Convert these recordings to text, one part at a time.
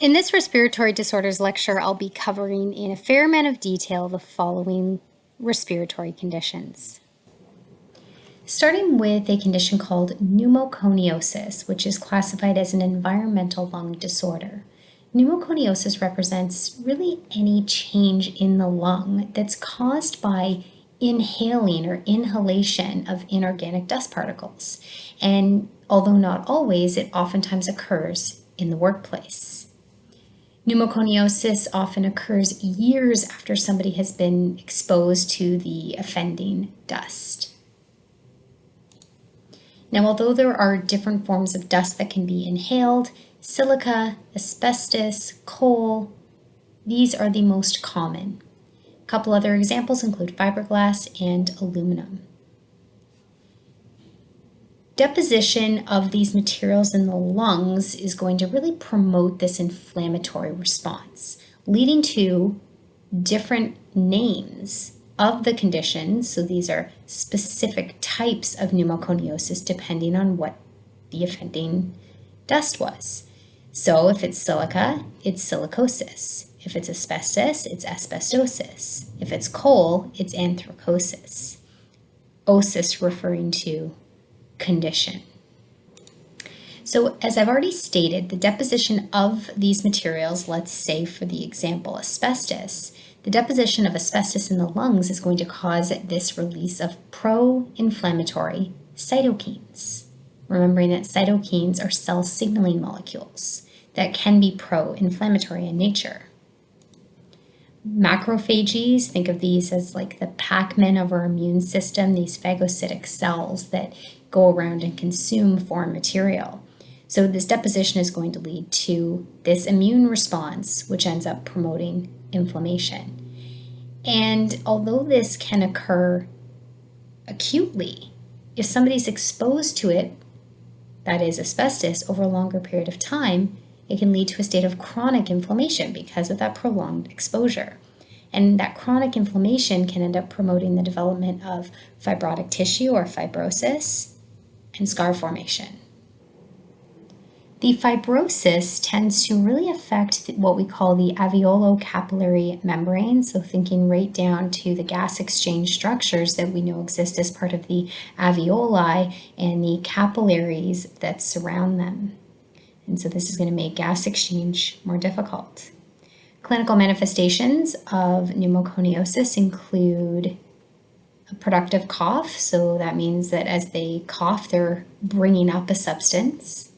In this respiratory disorders lecture, I'll be covering in a fair amount of detail the following respiratory conditions. Starting with a condition called pneumoconiosis, which is classified as an environmental lung disorder. Pneumoconiosis represents really any change in the lung that's caused by inhaling or inhalation of inorganic dust particles. And although not always, it oftentimes occurs in the workplace. Pneumoconiosis often occurs years after somebody has been exposed to the offending dust. Now, although there are different forms of dust that can be inhaled, silica, asbestos, coal, these are the most common. A couple other examples include fiberglass and aluminum. Deposition of these materials in the lungs is going to really promote this inflammatory response, leading to different names of the conditions. So these are specific types of pneumoconiosis depending on what the offending dust was. So if it's silica, it's silicosis. If it's asbestos, it's asbestosis. If it's coal, it's anthracosis. Osis referring to condition. So as I've already stated, the deposition of these materials, let's say for the example asbestos, the deposition of asbestos in the lungs is going to cause this release of pro-inflammatory cytokines. Remembering that cytokines are cell signaling molecules that can be pro-inflammatory in nature. Macrophages, think of these as like the Pac-Man of our immune system, these phagocytic cells that go around and consume foreign material. So this deposition is going to lead to this immune response, which ends up promoting inflammation. And although this can occur acutely, if somebody's exposed to it, that is asbestos, over a longer period of time, it can lead to a state of chronic inflammation because of that prolonged exposure. And that chronic inflammation can end up promoting the development of fibrotic tissue or fibrosis and scar formation. The fibrosis tends to really affect what we call the alveolo-capillary membrane, so thinking right down to the gas exchange structures that we know exist as part of the alveoli and the capillaries that surround them. And so this is going to make gas exchange more difficult. Clinical manifestations of pneumoconiosis include a productive cough, so that means that as they cough, they're bringing up a substance.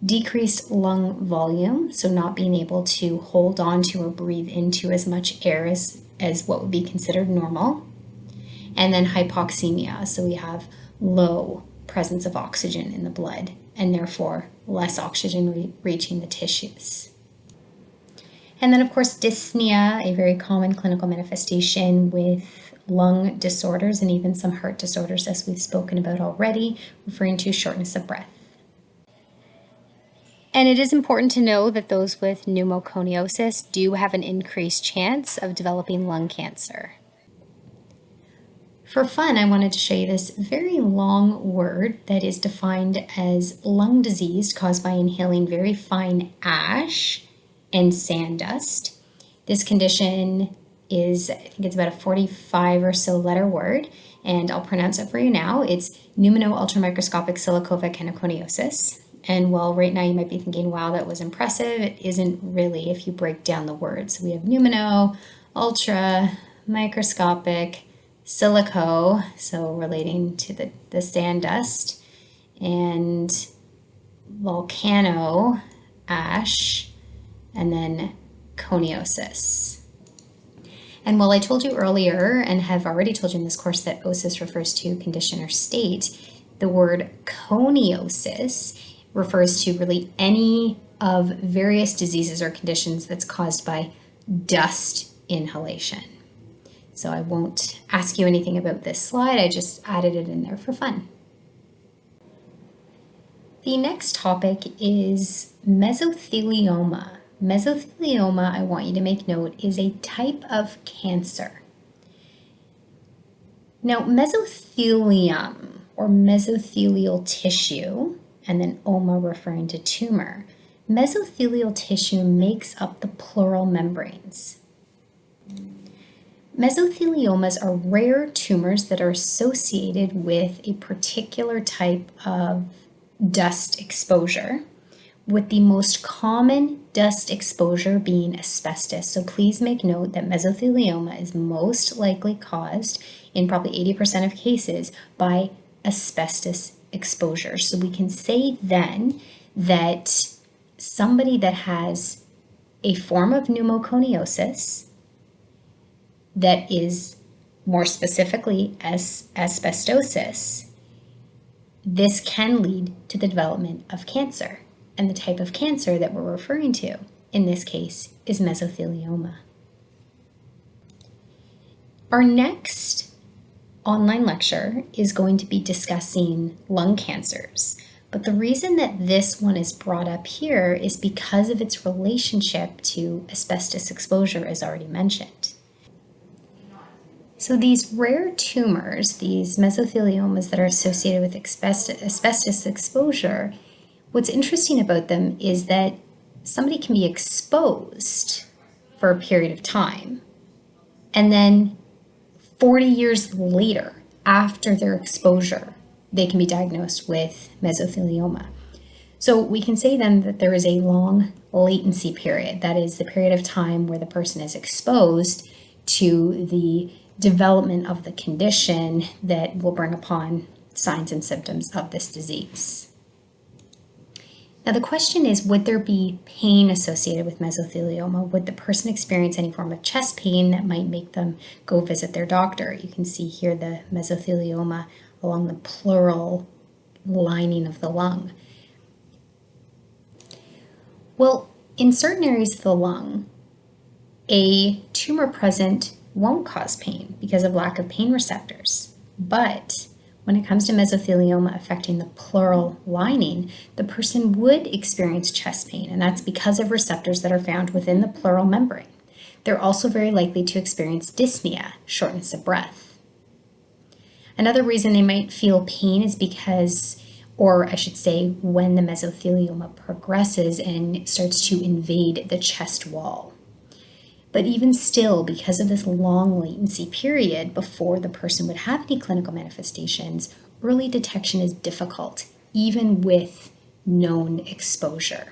Decreased lung volume, so not being able to hold on to or breathe into as much air as what would be considered normal. And then hypoxemia, so we have low presence of oxygen in the blood and therefore less oxygen reaching the tissues. And then of course dyspnea, a very common clinical manifestation with lung disorders and even some heart disorders, as we've spoken about already, referring to shortness of breath. And it is important to know that those with pneumoconiosis do have an increased chance of developing lung cancer. For fun, I wanted to show you this very long word that is defined as lung disease caused by inhaling very fine ash and sand dust. This condition is, I think it's about a 45 or so letter word, and I'll pronounce it for you now. It's pneumono-ultramicroscopic silicoconiosis. And while right now you might be thinking, wow, that was impressive, it isn't really if you break down the words. So we have pneumono, ultra, microscopic, silico, so relating to the sand dust, and volcano, ash, and then coniosis. And while I told you earlier, and have already told you in this course, that osis refers to condition or state, the word coniosis refers to really any of various diseases or conditions that's caused by dust inhalation. So I won't ask you anything about this slide, I just added it in there for fun. The next topic is mesothelioma. Mesothelioma, I want you to make note, is a type of cancer. Now, mesothelium or mesothelial tissue, and then oma referring to tumor, mesothelial tissue makes up the pleural membranes. Mesotheliomas are rare tumors that are associated with a particular type of dust exposure, with the most common dust exposure being asbestos. So please make note that mesothelioma is most likely caused, in probably 80% of cases, by asbestos exposure. So we can say then that somebody that has a form of pneumoconiosis that is more specifically as asbestosis, this can lead to the development of cancer. And the type of cancer that we're referring to in this case is mesothelioma. Our next online lecture is going to be discussing lung cancers. But the reason that this one is brought up here is because of its relationship to asbestos exposure, as already mentioned. So these rare tumors, these mesotheliomas that are associated with asbestos exposure, what's interesting about them is that somebody can be exposed for a period of time, and then 40 years later, after their exposure, they can be diagnosed with mesothelioma. So we can say then that there is a long latency period. That is the period of time where the person is exposed to the development of the condition that will bring upon signs and symptoms of this disease. Now the question is, would there be pain associated with mesothelioma? Would the person experience any form of chest pain that might make them go visit their doctor? You can see here the mesothelioma along the pleural lining of the lung. Well, in certain areas of the lung, a tumor present won't cause pain because of lack of pain receptors. But when it comes to mesothelioma affecting the pleural lining, the person would experience chest pain, and that's because of receptors that are found within the pleural membrane. They're also very likely to experience dyspnea, shortness of breath. Another reason they might feel pain is because, or I should say, when the mesothelioma progresses and starts to invade the chest wall. But even still, because of this long latency period before the person would have any clinical manifestations, early detection is difficult, even with known exposure.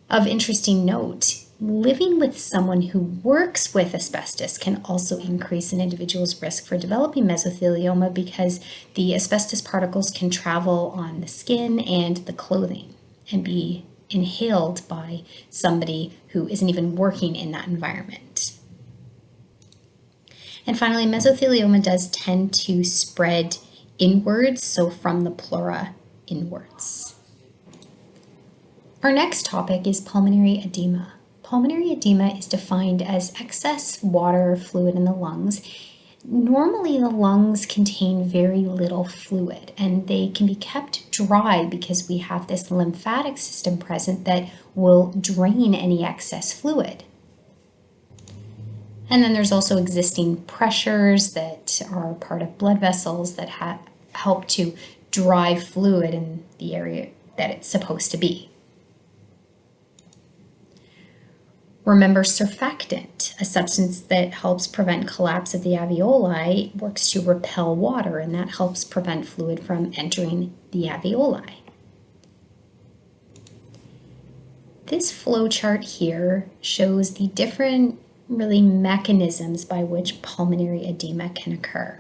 Of interesting note, living with someone who works with asbestos can also increase an individual's risk for developing mesothelioma because the asbestos particles can travel on the skin and the clothing and be inhaled by somebody who isn't even working in that environment. And finally, mesothelioma does tend to spread inwards, so from the pleura inwards. Our next topic is pulmonary edema. Pulmonary edema is defined as excess water or fluid in the lungs. Normally, the lungs contain very little fluid, and they can be kept dry because we have this lymphatic system present that will drain any excess fluid. And then there's also existing pressures that are part of blood vessels that help to drive fluid in the area that it's supposed to be. Remember, surfactant, a substance that helps prevent collapse of the alveoli, works to repel water, and that helps prevent fluid from entering the alveoli. This flow chart here shows the different mechanisms by which pulmonary edema can occur.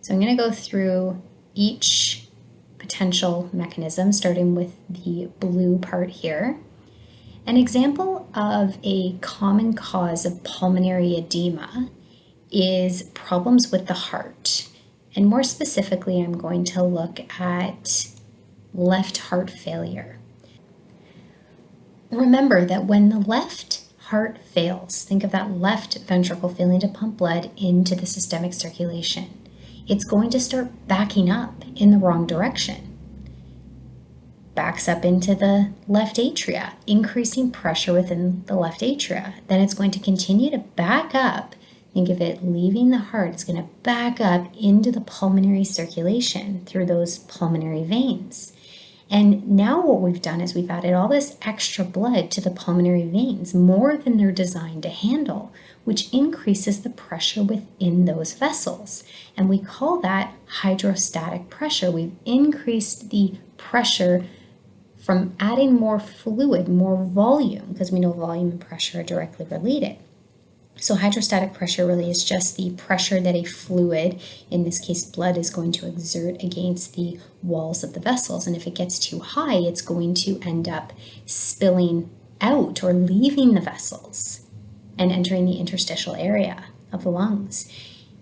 So I'm going to go through each potential mechanism, starting with the blue part here. An example of a common cause of pulmonary edema is problems with the heart. And more specifically, I'm going to look at left heart failure. Remember that when the left heart fails, think of that left ventricle failing to pump blood into the systemic circulation. It's going to start backing up in the wrong direction. Backs up into the left atria, increasing pressure within the left atria. Then it's going to continue to back up. Think of it leaving the heart. It's going to back up into the pulmonary circulation through those pulmonary veins. And now what we've done is we've added all this extra blood to the pulmonary veins, more than they're designed to handle, which increases the pressure within those vessels. And we call that hydrostatic pressure. We've increased the pressure from adding more fluid, more volume, because we know volume and pressure are directly related. So hydrostatic pressure really is just the pressure that a fluid, in this case blood, is going to exert against the walls of the vessels. And if it gets too high, it's going to end up spilling out or leaving the vessels and entering the interstitial area of the lungs.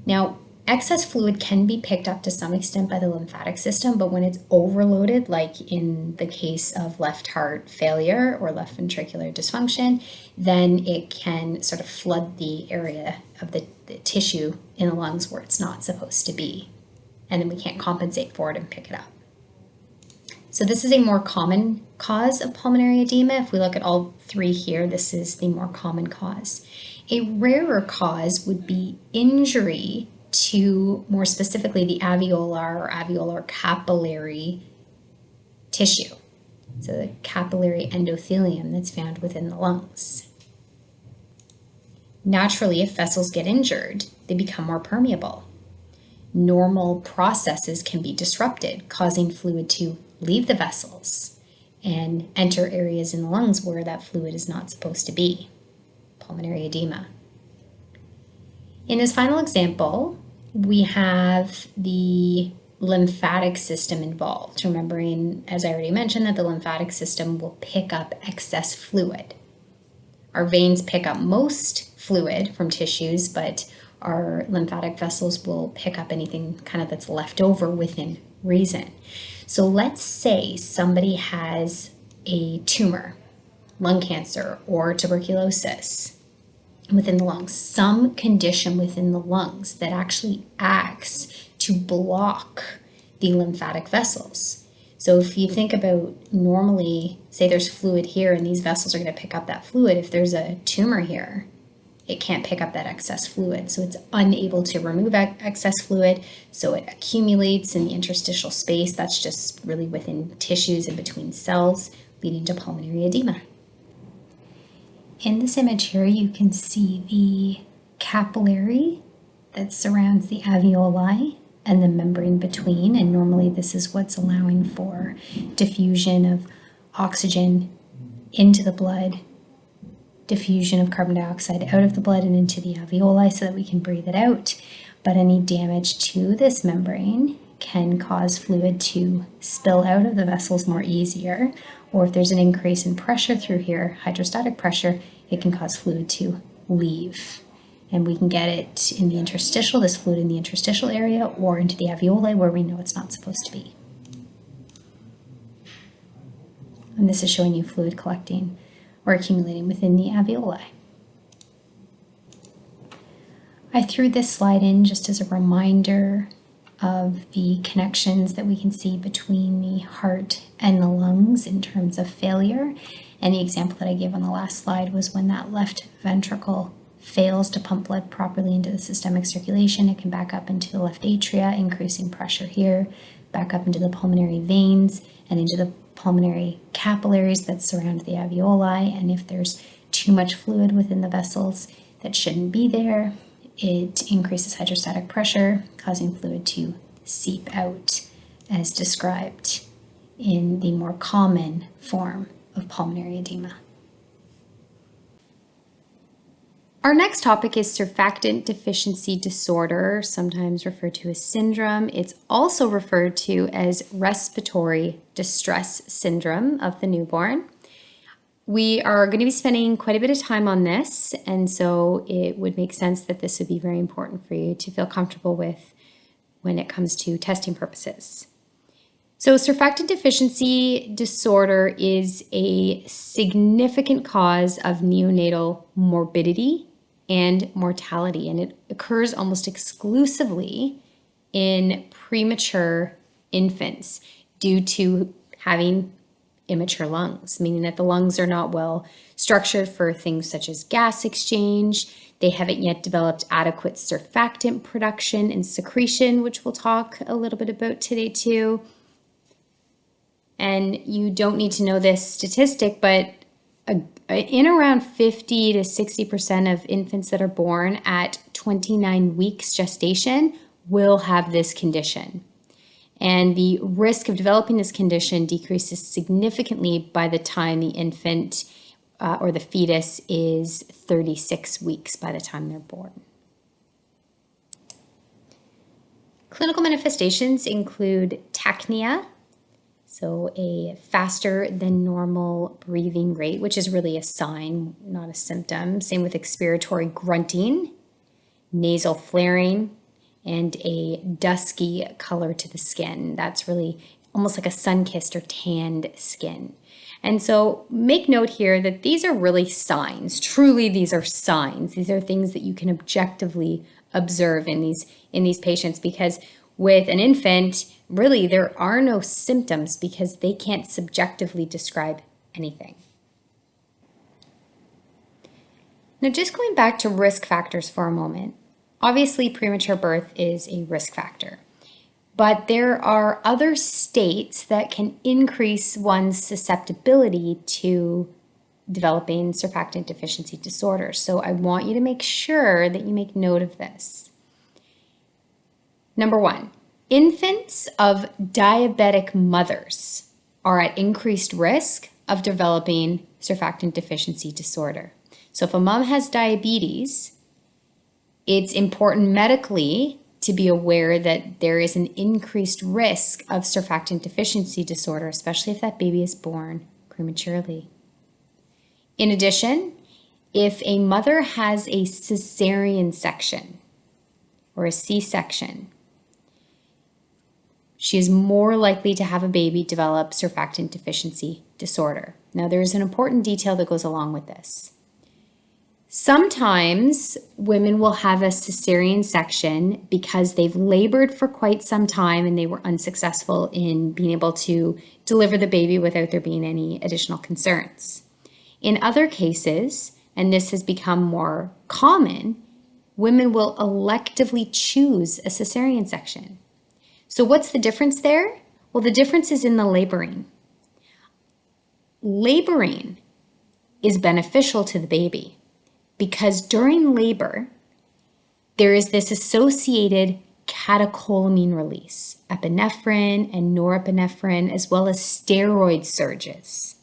Now, excess fluid can be picked up to some extent by the lymphatic system, but when it's overloaded, like in the case of left heart failure or left ventricular dysfunction, then it can sort of flood the area of the tissue in the lungs where it's not supposed to be. And then we can't compensate for it and pick it up. So this is a more common cause of pulmonary edema. If we look at all three here, this is the more common cause. A rarer cause would be injury to, more specifically, the alveolar or alveolar capillary tissue. So the capillary endothelium that's found within the lungs. Naturally, if vessels get injured, they become more permeable. Normal processes can be disrupted, causing fluid to leave the vessels and enter areas in the lungs where that fluid is not supposed to be. Pulmonary edema. In this final example, we have the lymphatic system involved. Remembering, as I already mentioned, that the lymphatic system will pick up excess fluid. Our veins pick up most fluid from tissues, but our lymphatic vessels will pick up anything kind of that's left over within reason. So let's say somebody has a tumor, lung cancer, or tuberculosis within the lungs, some condition within the lungs that actually acts to block the lymphatic vessels. So if you think about normally, say there's fluid here and these vessels are going to pick up that fluid. If there's a tumor here, it can't pick up that excess fluid. So it's unable to remove excess fluid. So it accumulates in the interstitial space. That's just really within tissues and between cells, leading to pulmonary edema. In this image here, you can see the capillary that surrounds the alveoli and the membrane between, and normally this is what's allowing for diffusion of oxygen into the blood, diffusion of carbon dioxide out of the blood and into the alveoli so that we can breathe it out. But any damage to this membrane can cause fluid to spill out of the vessels more easier, or if there's an increase in pressure through here, hydrostatic pressure, it can cause fluid to leave. And we can get it in the interstitial, this fluid in the interstitial area, or into the alveoli where we know it's not supposed to be. And this is showing you fluid collecting or accumulating within the alveoli. I threw this slide in just as a reminder of the connections that we can see between the heart and the lungs in terms of failure. And the example that I gave on the last slide was when that left ventricle fails to pump blood properly into the systemic circulation, it can back up into the left atria, increasing pressure here, back up into the pulmonary veins and into the pulmonary capillaries that surround the alveoli. And if there's too much fluid within the vessels that shouldn't be there, it increases hydrostatic pressure, causing fluid to seep out, as described in the more common form of pulmonary edema. Our next topic is surfactant deficiency disorder, sometimes referred to as syndrome. It's also referred to as respiratory distress syndrome of the newborn. We are going to be spending quite a bit of time on this, and so it would make sense that this would be very important for you to feel comfortable with when it comes to testing purposes. So surfactant deficiency disorder is a significant cause of neonatal morbidity and mortality, and it occurs almost exclusively in premature infants due to having immature lungs, meaning that the lungs are not well structured for things such as gas exchange. They haven't yet developed adequate surfactant production and secretion, which we'll talk a little bit about today too. And you don't need to know this statistic, but in around 50 to 60% of infants that are born at 29 weeks gestation will have this condition. And the risk of developing this condition decreases significantly by the time the infant or the fetus is 36 weeks by the time they're born. Clinical manifestations include tachypnea, so a faster than normal breathing rate, which is really a sign, not a symptom. Same with expiratory grunting, nasal flaring, and a dusky color to the skin. That's really almost like a sun-kissed or tanned skin. And so make note here that these are really signs. Truly, these are signs. These are things that you can objectively observe in these patients, because with an infant, really there are no symptoms because they can't subjectively describe anything. Now, just going back to risk factors for a moment. Obviously, premature birth is a risk factor, but there are other states that can increase one's susceptibility to developing surfactant deficiency disorder. So I want you to make sure that you make note of this. Number one, infants of diabetic mothers are at increased risk of developing surfactant deficiency disorder. So if a mom has diabetes, it's important medically to be aware that there is an increased risk of surfactant deficiency disorder, especially if that baby is born prematurely. In addition, if a mother has a cesarean section or a C-section, she is more likely to have a baby develop surfactant deficiency disorder. Now, there is an important detail that goes along with this. Sometimes women will have a cesarean section because they've labored for quite some time and they were unsuccessful in being able to deliver the baby without there being any additional concerns. In other cases, and this has become more common, women will electively choose a cesarean section. So what's the difference there? Well, the difference is in the laboring. Laboring is beneficial to the baby, because during labor, there is this associated catecholamine release, epinephrine and norepinephrine, as well as steroid surges.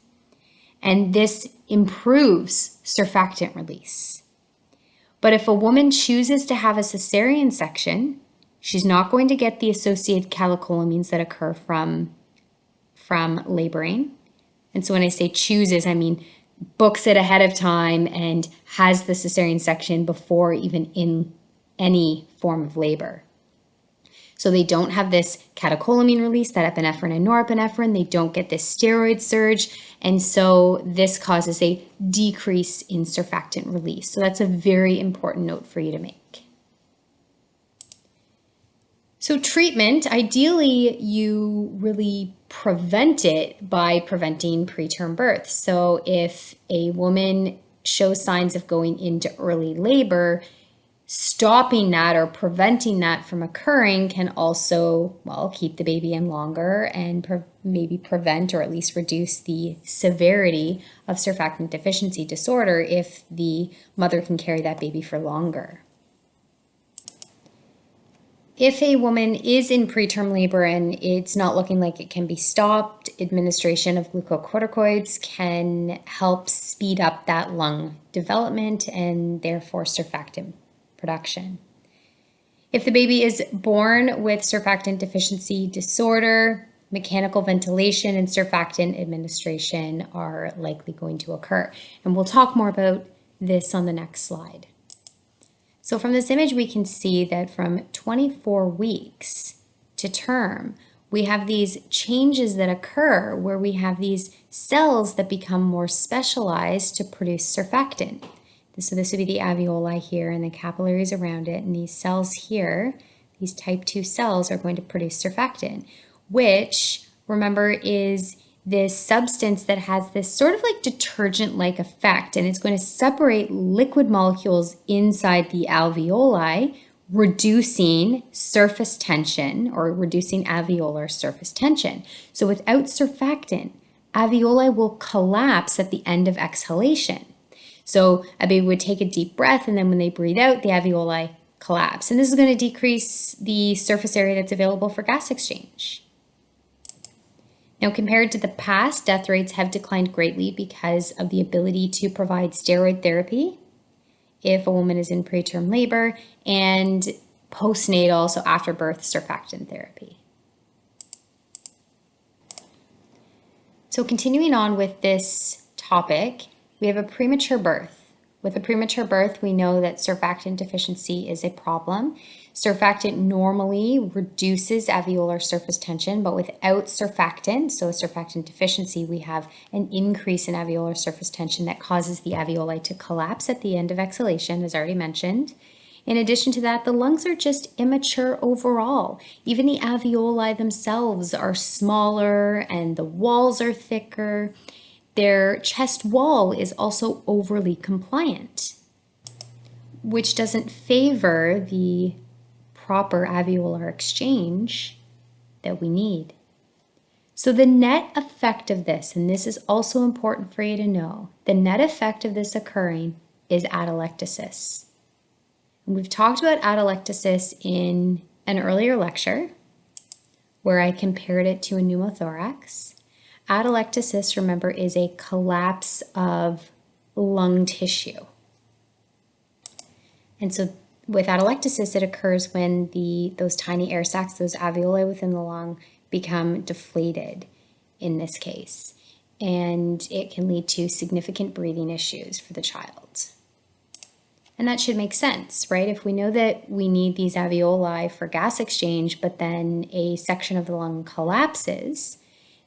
And this improves surfactant release. But if a woman chooses to have a cesarean section, she's not going to get the associated catecholamines that occur from laboring. And so when I say chooses, I mean books it ahead of time and has the cesarean section before even in any form of labor. So they don't have this catecholamine release, that epinephrine and norepinephrine. They don't get this steroid surge. And so this causes a decrease in surfactant release. So that's a very important note for you to make. So treatment, ideally you really prevent it by preventing preterm birth. So if a woman shows signs of going into early labor, stopping that or preventing that from occurring can also, well, keep the baby in longer and maybe prevent or at least reduce the severity of surfactant deficiency disorder if the mother can carry that baby for longer. If a woman is in preterm labor and it's not looking like it can be stopped, administration of glucocorticoids can help speed up that lung development and therefore surfactant production. If the baby is born with surfactant deficiency disorder, mechanical ventilation and surfactant administration are likely going to occur. And we'll talk more about this on the next slide. So from this image, we can see that from 24 weeks to term, we have these changes that occur where we have these cells that become more specialized to produce surfactant. So this would be the alveoli here and the capillaries around it. And these cells here, these type 2 cells, are going to produce surfactant, which, remember, is this substance that has this sort of like detergent-like effect, and it's going to separate liquid molecules inside the alveoli, reducing surface tension or reducing alveolar surface tension. So without surfactant, alveoli will collapse at the end of exhalation. So a baby would take a deep breath, and then when they breathe out, the alveoli collapse. And this is going to decrease the surface area that's available for gas exchange. Now, compared to the past, death rates have declined greatly because of the ability to provide steroid therapy if a woman is in preterm labor, and postnatal, so after birth, surfactant therapy. So continuing on with this topic, we have a premature birth. With a premature birth, we know that surfactant deficiency is a problem. Surfactant normally reduces alveolar surface tension, but without surfactant, so a surfactant deficiency, we have an increase in alveolar surface tension that causes the alveoli to collapse at the end of exhalation, as already mentioned. In addition to that, the lungs are just immature overall. Even the alveoli themselves are smaller and the walls are thicker. Their chest wall is also overly compliant, which doesn't favor the proper alveolar exchange that we need. So the net effect of this, and this is also important for you to know, the net effect of this occurring is atelectasis. And we've talked about atelectasis in an earlier lecture where I compared it to a pneumothorax. Atelectasis, remember, is a collapse of lung tissue. And so with atelectasis, it occurs when those tiny air sacs, those alveoli within the lung, become deflated in this case. And it can lead to significant breathing issues for the child. And that should make sense, right? If we know that we need these alveoli for gas exchange, but then a section of the lung collapses,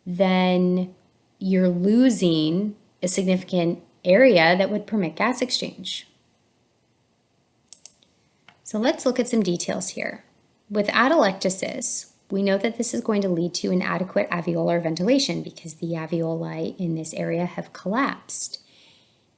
then you're losing a significant area that would permit gas exchange. So let's look at some details here. With atelectasis, we know that this is going to lead to inadequate alveolar ventilation because the alveoli in this area have collapsed.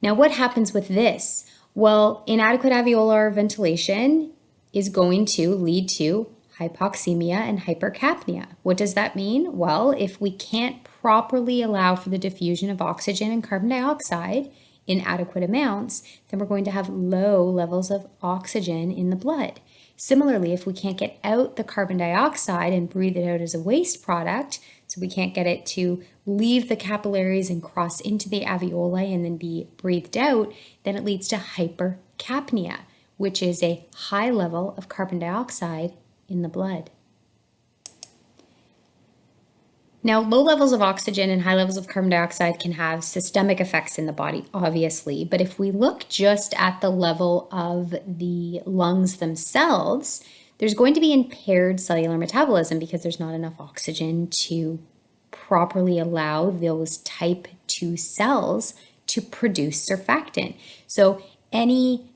Now, what happens with this? Well, inadequate alveolar ventilation is going to lead to hypoxemia and hypercapnia. What does that mean? Well, if we can't properly allow for the diffusion of oxygen and carbon dioxide in adequate amounts, then we're going to have low levels of oxygen in the blood. Similarly, if we can't get out the carbon dioxide and breathe it out as a waste product, so we can't get it to leave the capillaries and cross into the alveoli and then be breathed out, then it leads to hypercapnia, which is a high level of carbon dioxide in the blood. Now, low levels of oxygen and high levels of carbon dioxide can have systemic effects in the body, obviously, but if we look just at the level of the lungs themselves, there's going to be impaired cellular metabolism because there's not enough oxygen to properly allow those type 2 cells to produce surfactant. So any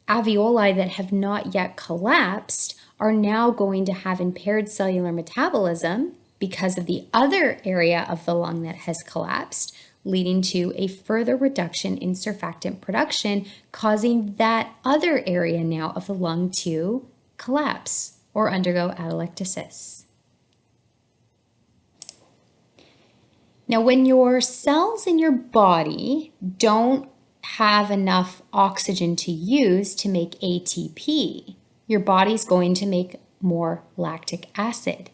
alveoli that have not yet collapsed are now going to have impaired cellular metabolism because of the other area of the lung that has collapsed, leading to a further reduction in surfactant production, causing that other area now of the lung to collapse or undergo atelectasis. Now, when your cells in your body don't have enough oxygen to use to make ATP, your body's going to make more lactic acid.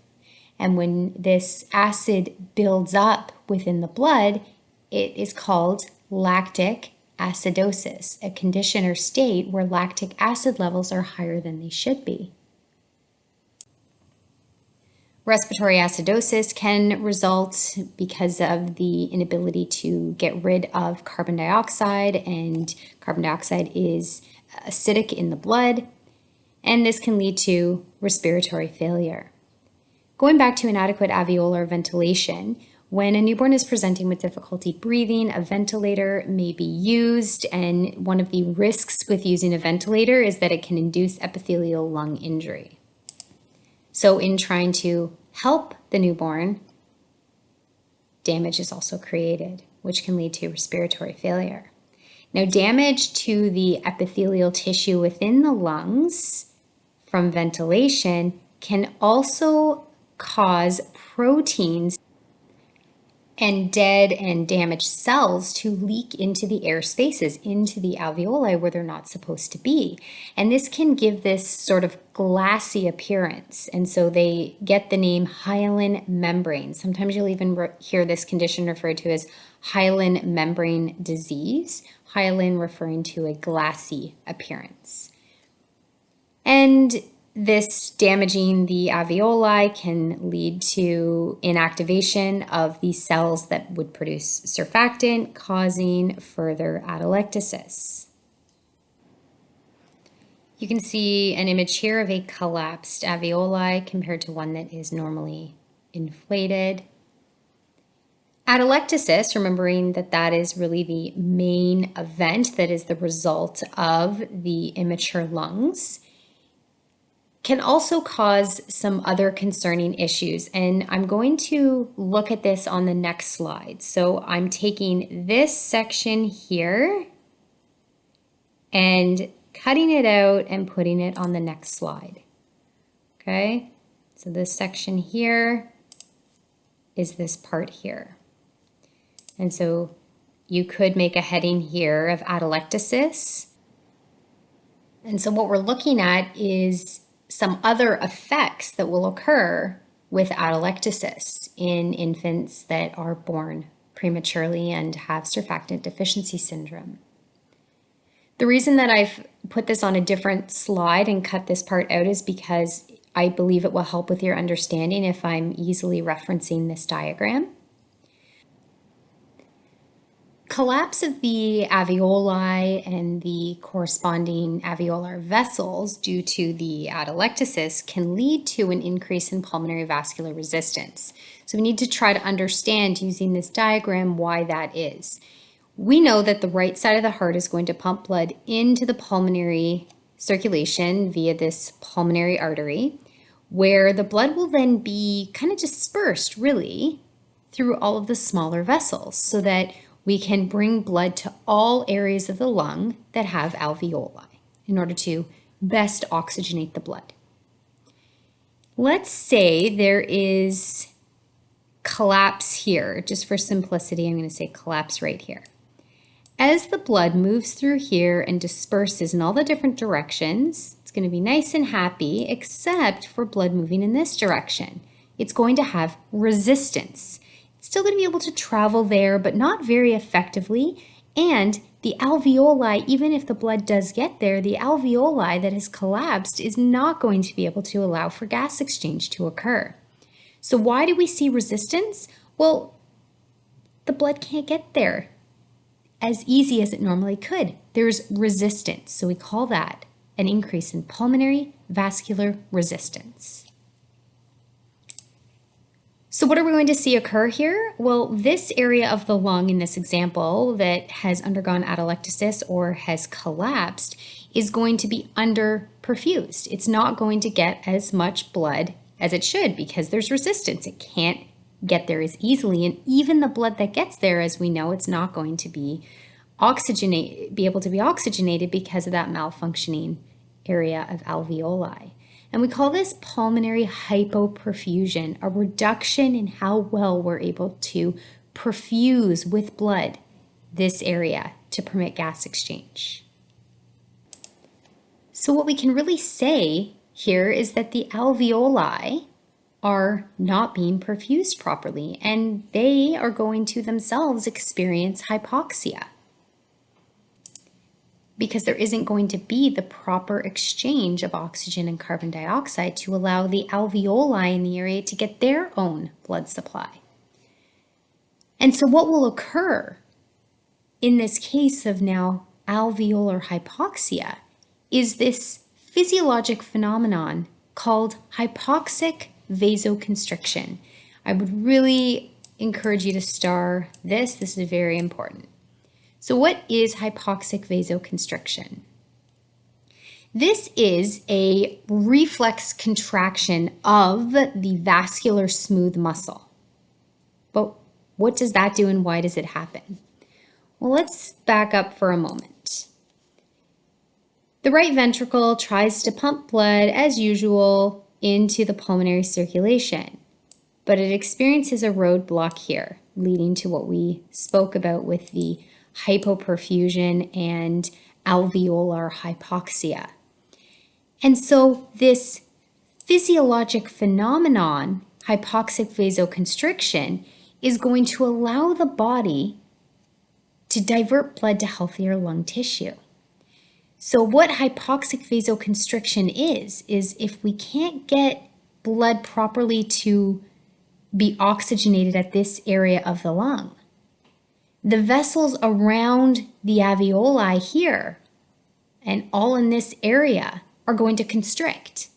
And when this acid builds up within the blood, it is called lactic acidosis, a condition or state where lactic acid levels are higher than they should be. Respiratory acidosis can result because of the inability to get rid of carbon dioxide, and carbon dioxide is acidic in the blood, and this can lead to respiratory failure. Going back to inadequate alveolar ventilation, when a newborn is presenting with difficulty breathing, a ventilator may be used, and one of the risks with using a ventilator is that it can induce epithelial lung injury. So in trying to help the newborn, damage is also created, which can lead to respiratory failure. Now, damage to the epithelial tissue within the lungs from ventilation can also cause proteins and dead and damaged cells to leak into the air spaces, into the alveoli where they're not supposed to be. And this can give this sort of glassy appearance. And so they get the name hyaline membrane. Sometimes you'll even hear this condition referred to as hyaline membrane disease, hyaline referring to a glassy appearance. And this damaging the alveoli can lead to inactivation of these cells that would produce surfactant, causing further atelectasis. You can see an image here of a collapsed alveoli compared to one that is normally inflated. Atelectasis, remembering that that is really the main event that is the result of the immature lungs, can also cause some other concerning issues. And I'm going to look at this on the next slide. So I'm taking this section here and cutting it out and putting it on the next slide. Okay, so this section here is this part here. And so you could make a heading here of atelectasis. And so what we're looking at is some other effects that will occur with atelectasis in infants that are born prematurely and have surfactant deficiency syndrome. The reason that I've put this on a different slide and cut this part out is because I believe it will help with your understanding if I'm easily referencing this diagram. Collapse of the alveoli and the corresponding alveolar vessels due to the atelectasis can lead to an increase in pulmonary vascular resistance. So we need to try to understand using this diagram why that is. We know that the right side of the heart is going to pump blood into the pulmonary circulation via this pulmonary artery, where the blood will then be kind of dispersed really through all of the smaller vessels so that we can bring blood to all areas of the lung that have alveoli in order to best oxygenate the blood. Let's say there is collapse here. Just for simplicity, I'm going to say collapse right here. As the blood moves through here and disperses in all the different directions, it's going to be nice and happy, except for blood moving in this direction. It's going to have resistance. Still going to be able to travel there, but not very effectively. And the alveoli, even if the blood does get there, the alveoli that has collapsed is not going to be able to allow for gas exchange to occur. So why do we see resistance? Well, the blood can't get there as easy as it normally could. There's resistance. So we call that an increase in pulmonary vascular resistance. So what are we going to see occur here? Well, this area of the lung in this example that has undergone atelectasis or has collapsed is going to be underperfused. It's not going to get as much blood as it should because there's resistance. It can't get there as easily. And even the blood that gets there, as we know, it's not going to be able to be oxygenated because of that malfunctioning area of alveoli. And we call this pulmonary hypoperfusion, a reduction in how well we're able to perfuse with blood this area to permit gas exchange. So what we can really say here is that the alveoli are not being perfused properly, and they are going to themselves experience hypoxia, because there isn't going to be the proper exchange of oxygen and carbon dioxide to allow the alveoli in the area to get their own blood supply. And so what will occur in this case of now alveolar hypoxia is this physiologic phenomenon called hypoxic vasoconstriction. I would really encourage you to star this. This is very important. So what is hypoxic vasoconstriction? This is a reflex contraction of the vascular smooth muscle. But what does that do and why does it happen? Well, let's back up for a moment. The right ventricle tries to pump blood as usual into the pulmonary circulation, but it experiences a roadblock here, leading to what we spoke about with the hypoperfusion and alveolar hypoxia. And so this physiologic phenomenon, hypoxic vasoconstriction, is going to allow the body to divert blood to healthier lung tissue. So what hypoxic vasoconstriction is if we can't get blood properly to be oxygenated at this area of the lung, the vessels around the alveoli here and all in this area are going to constrict.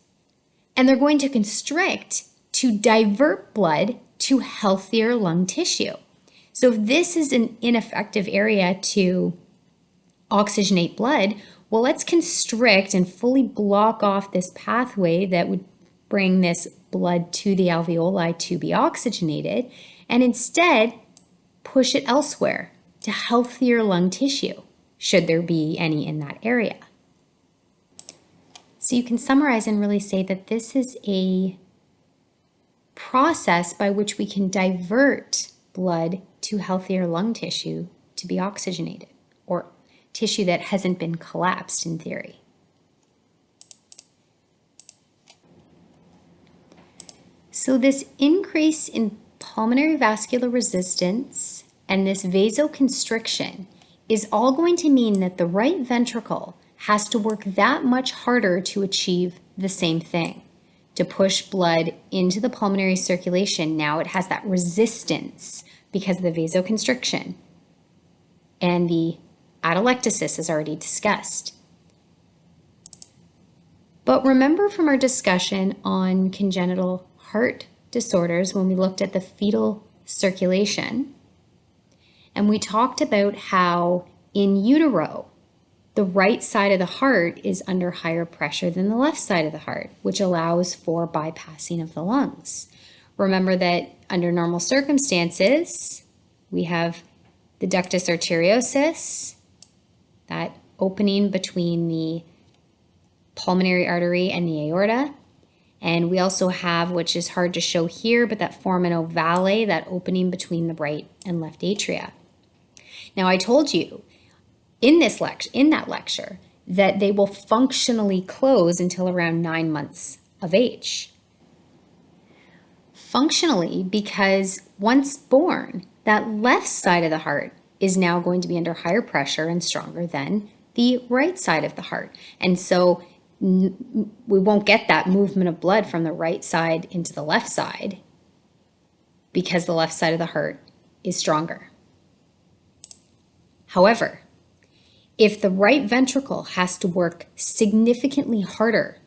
And they're going to constrict to divert blood to healthier lung tissue. So if this is an ineffective area to oxygenate blood, well, let's constrict and fully block off this pathway that would bring this blood to the alveoli to be oxygenated, and instead push it elsewhere to healthier lung tissue, should there be any in that area. So you can summarize and really say that this is a process by which we can divert blood to healthier lung tissue to be oxygenated, or tissue that hasn't been collapsed in theory. So this increase in pulmonary vascular resistance and this vasoconstriction is all going to mean that the right ventricle has to work that much harder to achieve the same thing, to push blood into the pulmonary circulation. Now it has that resistance because of the vasoconstriction and the atelectasis, as already discussed. But remember from our discussion on congenital heart disorders when we looked at the fetal circulation, and we talked about how in utero, the right side of the heart is under higher pressure than the left side of the heart, which allows for bypassing of the lungs. Remember that under normal circumstances, we have the ductus arteriosus, that opening between the pulmonary artery and the aorta. And we also have, which is hard to show here, but that foramen ovale, that opening between the right and left atria. Now, I told you in that lecture that they will functionally close until around 9 months of age. Functionally, because once born, that left side of the heart is now going to be under higher pressure and stronger than the right side of the heart. And so we won't get that movement of blood from the right side into the left side because the left side of the heart is stronger. However, if the right ventricle has to work significantly harder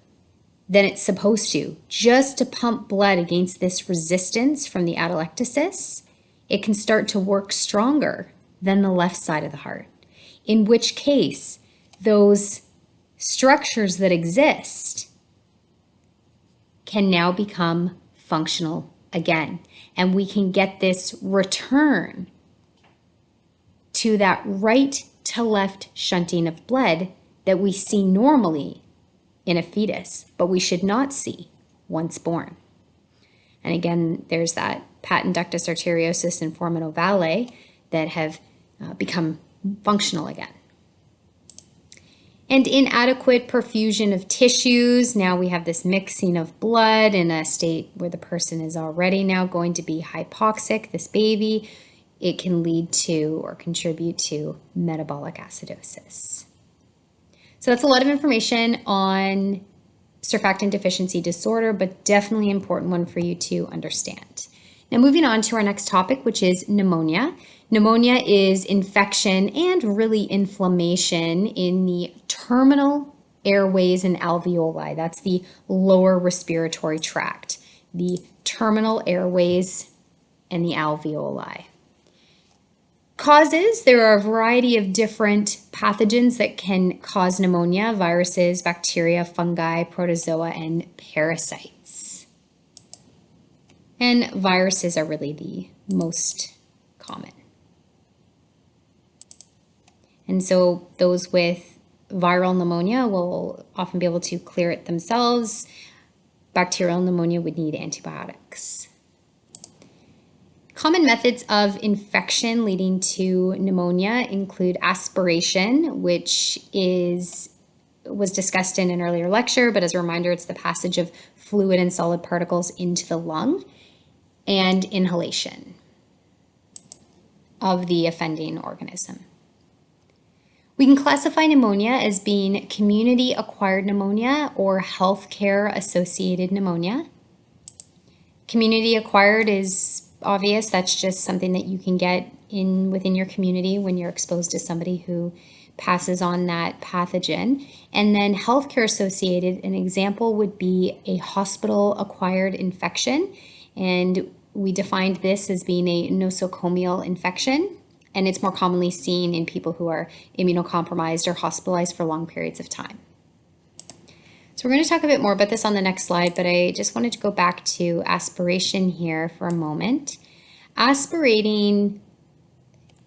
than it's supposed to just to pump blood against this resistance from the atelectasis, it can start to work stronger than the left side of the heart, in which case those structures that exist can now become functional again. And we can get this return to that right to left shunting of blood that we see normally in a fetus, but we should not see once born. And again, there's that patent ductus arteriosus and foramen ovale that have become functional again. And inadequate perfusion of tissues. Now we have this mixing of blood in a state where the person is already now going to be hypoxic, this baby. It can lead to or contribute to metabolic acidosis. So that's a lot of information on surfactant deficiency disorder, but definitely an important one for you to understand. Now moving on to our next topic, which is pneumonia. Pneumonia is infection and really inflammation in the terminal airways and alveoli. That's the lower respiratory tract, the terminal airways and the alveoli. Causes, there are a variety of different pathogens that can cause pneumonia: viruses, bacteria, fungi, protozoa, and parasites. And viruses are really the most common. And so those with viral pneumonia will often be able to clear it themselves. Bacterial pneumonia would need antibiotics. Common methods of infection leading to pneumonia include aspiration, which was discussed in an earlier lecture, but as a reminder, it's the passage of fluid and solid particles into the lung, and inhalation of the offending organism. We can classify pneumonia as being community-acquired pneumonia or healthcare-associated pneumonia. Community-acquired is obvious. That's just something that you can get within your community when you're exposed to somebody who passes on that pathogen. And then healthcare-associated, an example would be a hospital-acquired infection. And we defined this as being a nosocomial infection. And it's more commonly seen in people who are immunocompromised or hospitalized for long periods of time. So we're going to talk a bit more about this on the next slide, but I just wanted to go back to aspiration here for a moment. Aspirating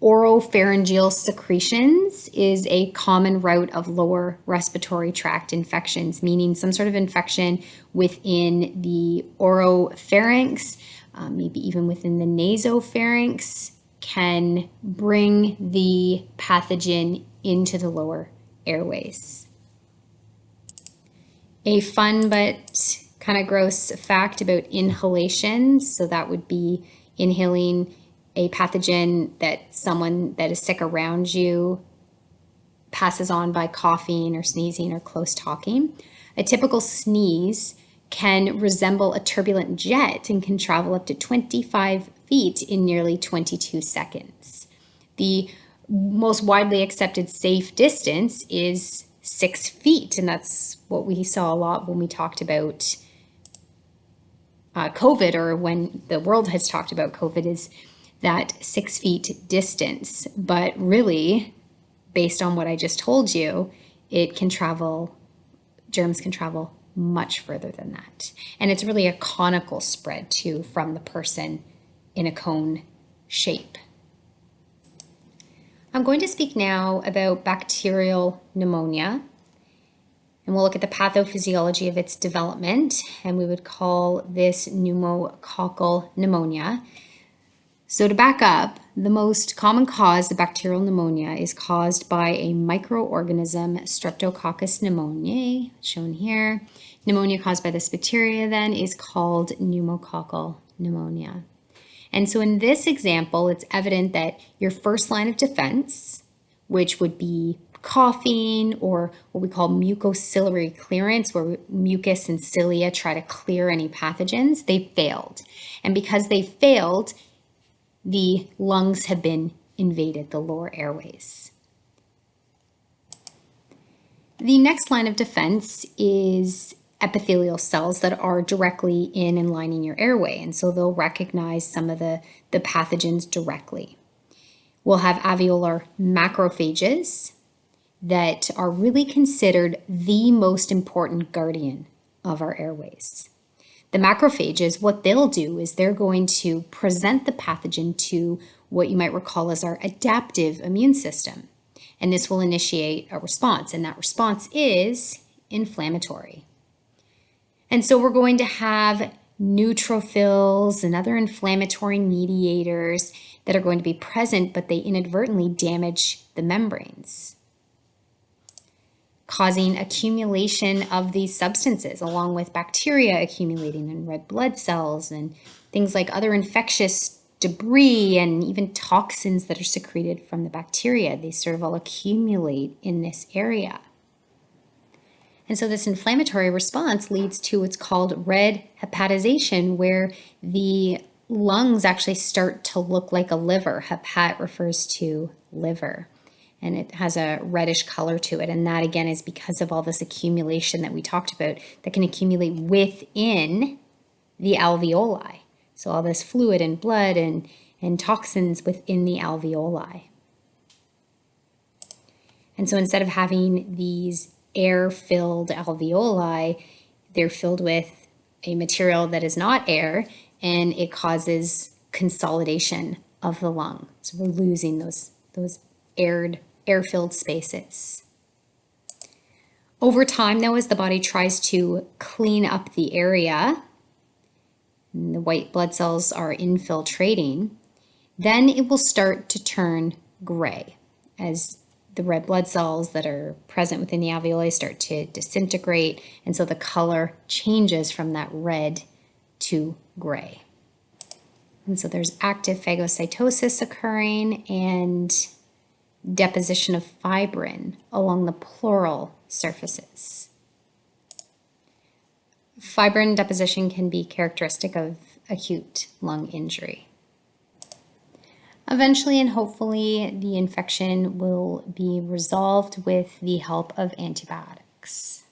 oropharyngeal secretions is a common route of lower respiratory tract infections, meaning some sort of infection within the oropharynx, maybe even within the nasopharynx, can bring the pathogen into the lower airways. A fun but kind of gross fact about inhalation, so that would be inhaling a pathogen that someone that is sick around you passes on by coughing or sneezing or close talking. A typical sneeze can resemble a turbulent jet and can travel up to 25 feet in nearly 22 seconds. The most widely accepted safe distance is 6 feet, and that's what we saw a lot when we talked about COVID, or when the world has talked about COVID, is that 6 feet distance. But really, based on what I just told you, germs can travel much further than that. And it's really a conical spread too, from the person in a cone shape. I'm going to speak now about bacterial pneumonia, and we'll look at the pathophysiology of its development, and we would call this pneumococcal pneumonia. So to back up, the most common cause of bacterial pneumonia is caused by a microorganism, Streptococcus pneumoniae, shown here. Pneumonia caused by this bacteria then is called pneumococcal pneumonia. And so in this example, it's evident that your first line of defense, which would be coughing or what we call mucociliary clearance, where mucus and cilia try to clear any pathogens, they failed. And because they failed, the lungs have been invaded, the lower airways. The next line of defense is epithelial cells that are directly in and lining your airway, and so they'll recognize some of the pathogens directly. We'll have alveolar macrophages that are really considered the most important guardian of our airways. The macrophages, what they'll do is they're going to present the pathogen to what you might recall as our adaptive immune system. And this will initiate a response, and that response is inflammatory. And so we're going to have neutrophils and other inflammatory mediators that are going to be present, but they inadvertently damage the membranes, causing accumulation of these substances, along with bacteria accumulating in red blood cells and things like other infectious debris and even toxins that are secreted from the bacteria. They sort of all accumulate in this area. And so this inflammatory response leads to what's called red hepatization, where the lungs actually start to look like a liver. Hepat refers to liver, and it has a reddish color to it. And that, again, is because of all this accumulation that we talked about that can accumulate within the alveoli. So all this fluid and blood and toxins within the alveoli. And so instead of having these air-filled alveoli, they're filled with a material that is not air, and it causes consolidation of the lung. So we're losing those air-filled spaces. Over time, though, as the body tries to clean up the area, and the white blood cells are infiltrating, then it will start to turn gray as the red blood cells that are present within the alveoli start to disintegrate, and so the color changes from that red to gray. And so there's active phagocytosis occurring and deposition of fibrin along the pleural surfaces. Fibrin deposition can be characteristic of acute lung injury. Eventually and hopefully, the infection will be resolved with the help of antibiotics.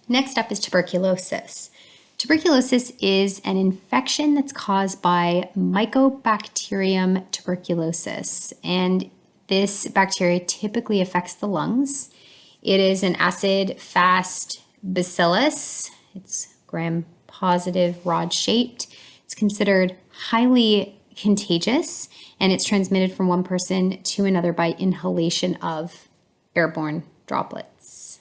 Next up is tuberculosis. Tuberculosis is an infection that's caused by Mycobacterium tuberculosis, and this bacteria typically affects the lungs. It is an acid-fast bacillus. It's gram-positive, rod-shaped. It's considered highly contagious, and it's transmitted from one person to another by inhalation of airborne droplets.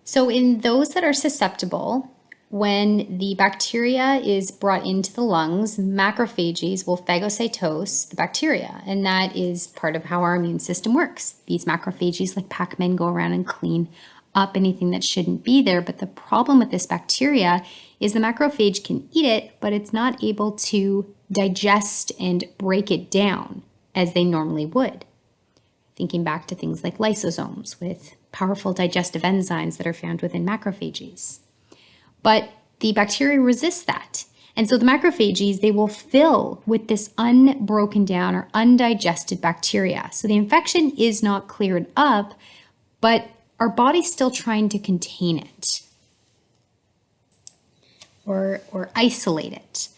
So in those that are susceptible, when the bacteria is brought into the lungs, macrophages will phagocytose the bacteria, and that is part of how our immune system works. These macrophages, like Pac-Men, go around and clean up anything that shouldn't be there, but the problem with this bacteria is the macrophage can eat it, but it's not able to digest and break it down as they normally would. Thinking back to things like lysosomes with powerful digestive enzymes that are found within macrophages. But the bacteria resist that. And so the macrophages, they will fill with this unbroken down or undigested bacteria. So the infection is not cleared up, but our body's still trying to contain it or isolate it.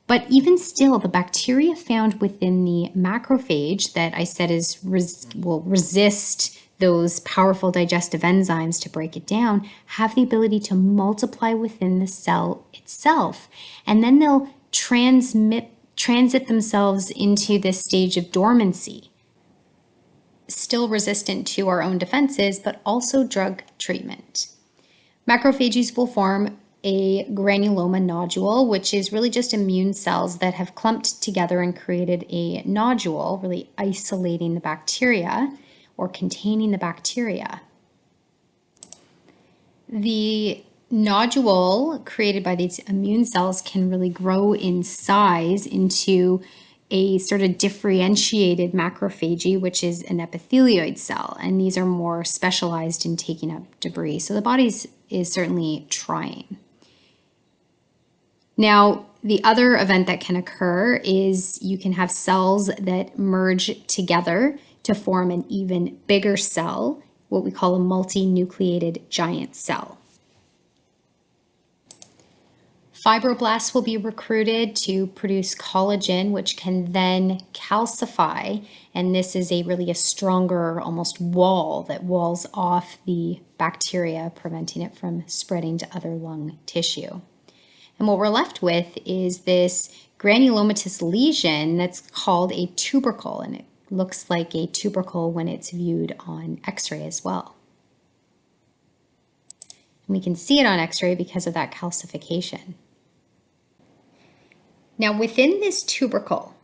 But even still, the bacteria found within the macrophage that I said will resist those powerful digestive enzymes to break it down, have the ability to multiply within the cell itself. And then they'll transit themselves into this stage of dormancy, still resistant to our own defenses, but also drug treatment. Macrophages will form a granuloma nodule, which is really just immune cells that have clumped together and created a nodule, really isolating the bacteria or containing the bacteria. The nodule created by these immune cells can really grow in size into a sort of differentiated macrophagy, which is an epithelioid cell, and these are more specialized in taking up debris. So the body is certainly trying. Now, the other event that can occur is you can have cells that merge together to form an even bigger cell, what we call a multinucleated giant cell. Fibroblasts will be recruited to produce collagen, which can then calcify, and this is really a stronger, almost wall that walls off the bacteria, preventing it from spreading to other lung tissue. And what we're left with is this granulomatous lesion that's called a tubercle, and it looks like a tubercle when it's viewed on X-ray as well. And we can see it on X-ray because of that calcification. Now, within this tubercle,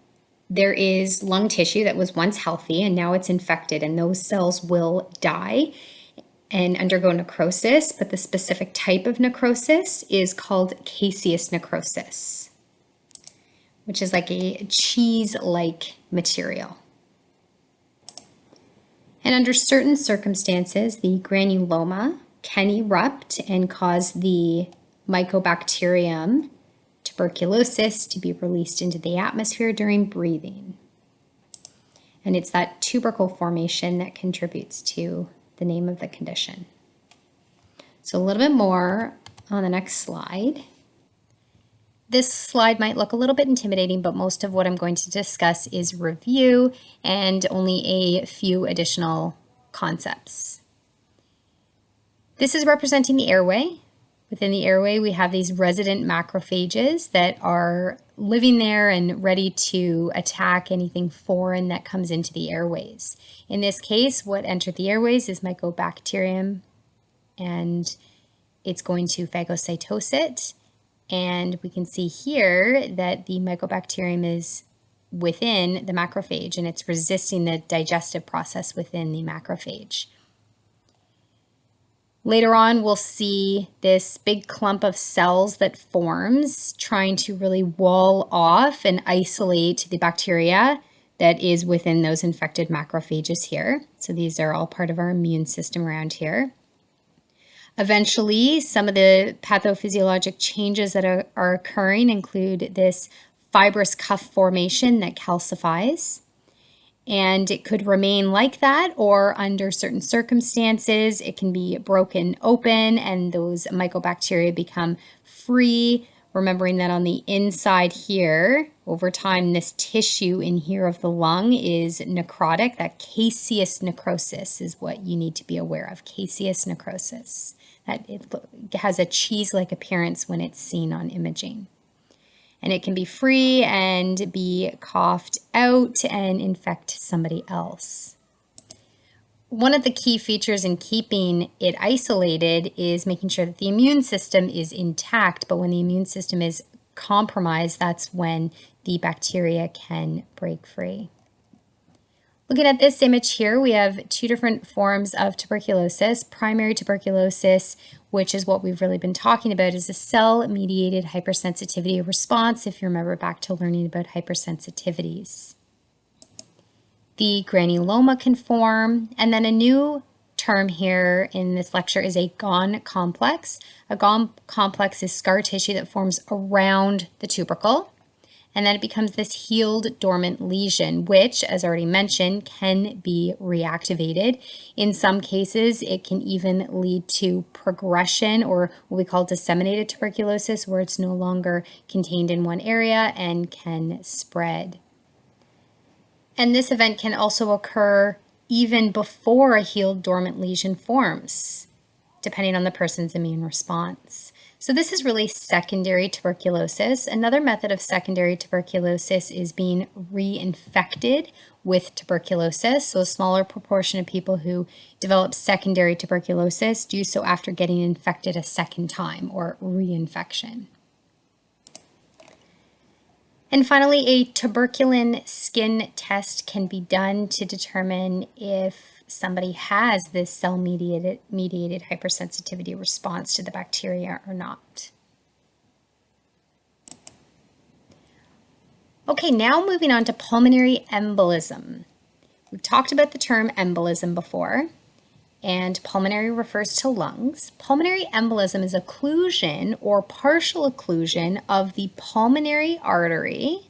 there is lung tissue that was once healthy and now it's infected, and those cells will die and undergo necrosis, but the specific type of necrosis is called caseous necrosis, which is like a cheese-like material. And under certain circumstances, the granuloma can erupt and cause the Mycobacterium tuberculosis to be released into the atmosphere during breathing. And it's that tubercle formation that contributes to the name of the condition. So a little bit more on the next slide. This slide might look a little bit intimidating, but most of what I'm going to discuss is review and only a few additional concepts. This is representing the airway Within the airway, we have these resident macrophages that are living there and ready to attack anything foreign that comes into the airways. In this case, what entered the airways is Mycobacterium, and it's going to phagocytose it. And we can see here that the Mycobacterium is within the macrophage, and it's resisting the digestive process within the macrophage. Later on, we'll see this big clump of cells that forms, trying to really wall off and isolate the bacteria that is within those infected macrophages here. So these are all part of our immune system around here. Eventually, some of the pathophysiologic changes that are occurring include this fibrous cuff formation that calcifies. And it could remain like that, or under certain circumstances, it can be broken open and those mycobacteria become free. Remembering that on the inside here, over time, this tissue in here of the lung is necrotic. That caseous necrosis is what you need to be aware of, caseous necrosis. That it has a cheese-like appearance when it's seen on imaging. And it can be free and be coughed out and infect somebody else. One of the key features in keeping it isolated is making sure that the immune system is intact, but when the immune system is compromised, that's when the bacteria can break free. Looking at this image here, we have two different forms of tuberculosis. Primary tuberculosis, which is what we've really been talking about, is a cell-mediated hypersensitivity response, if you remember back to learning about hypersensitivities. The granuloma can form, and then a new term here in this lecture is a Gone complex. A Gone complex is scar tissue that forms around the tubercle. And then it becomes this healed dormant lesion, which, as already mentioned, can be reactivated. In some cases, it can even lead to progression, or what we call disseminated tuberculosis, where it's no longer contained in one area and can spread. And this event can also occur even before a healed dormant lesion forms, depending on the person's immune response. So this is really secondary tuberculosis. Another method of secondary tuberculosis is being reinfected with tuberculosis. So a smaller proportion of people who develop secondary tuberculosis do so after getting infected a second time, or reinfection. And finally, a tuberculin skin test can be done to determine if somebody has this cell-mediated hypersensitivity response to the bacteria or not. Okay, now moving on to pulmonary embolism. We've talked about the term embolism before, and pulmonary refers to lungs. Pulmonary embolism is occlusion or partial occlusion of the pulmonary artery,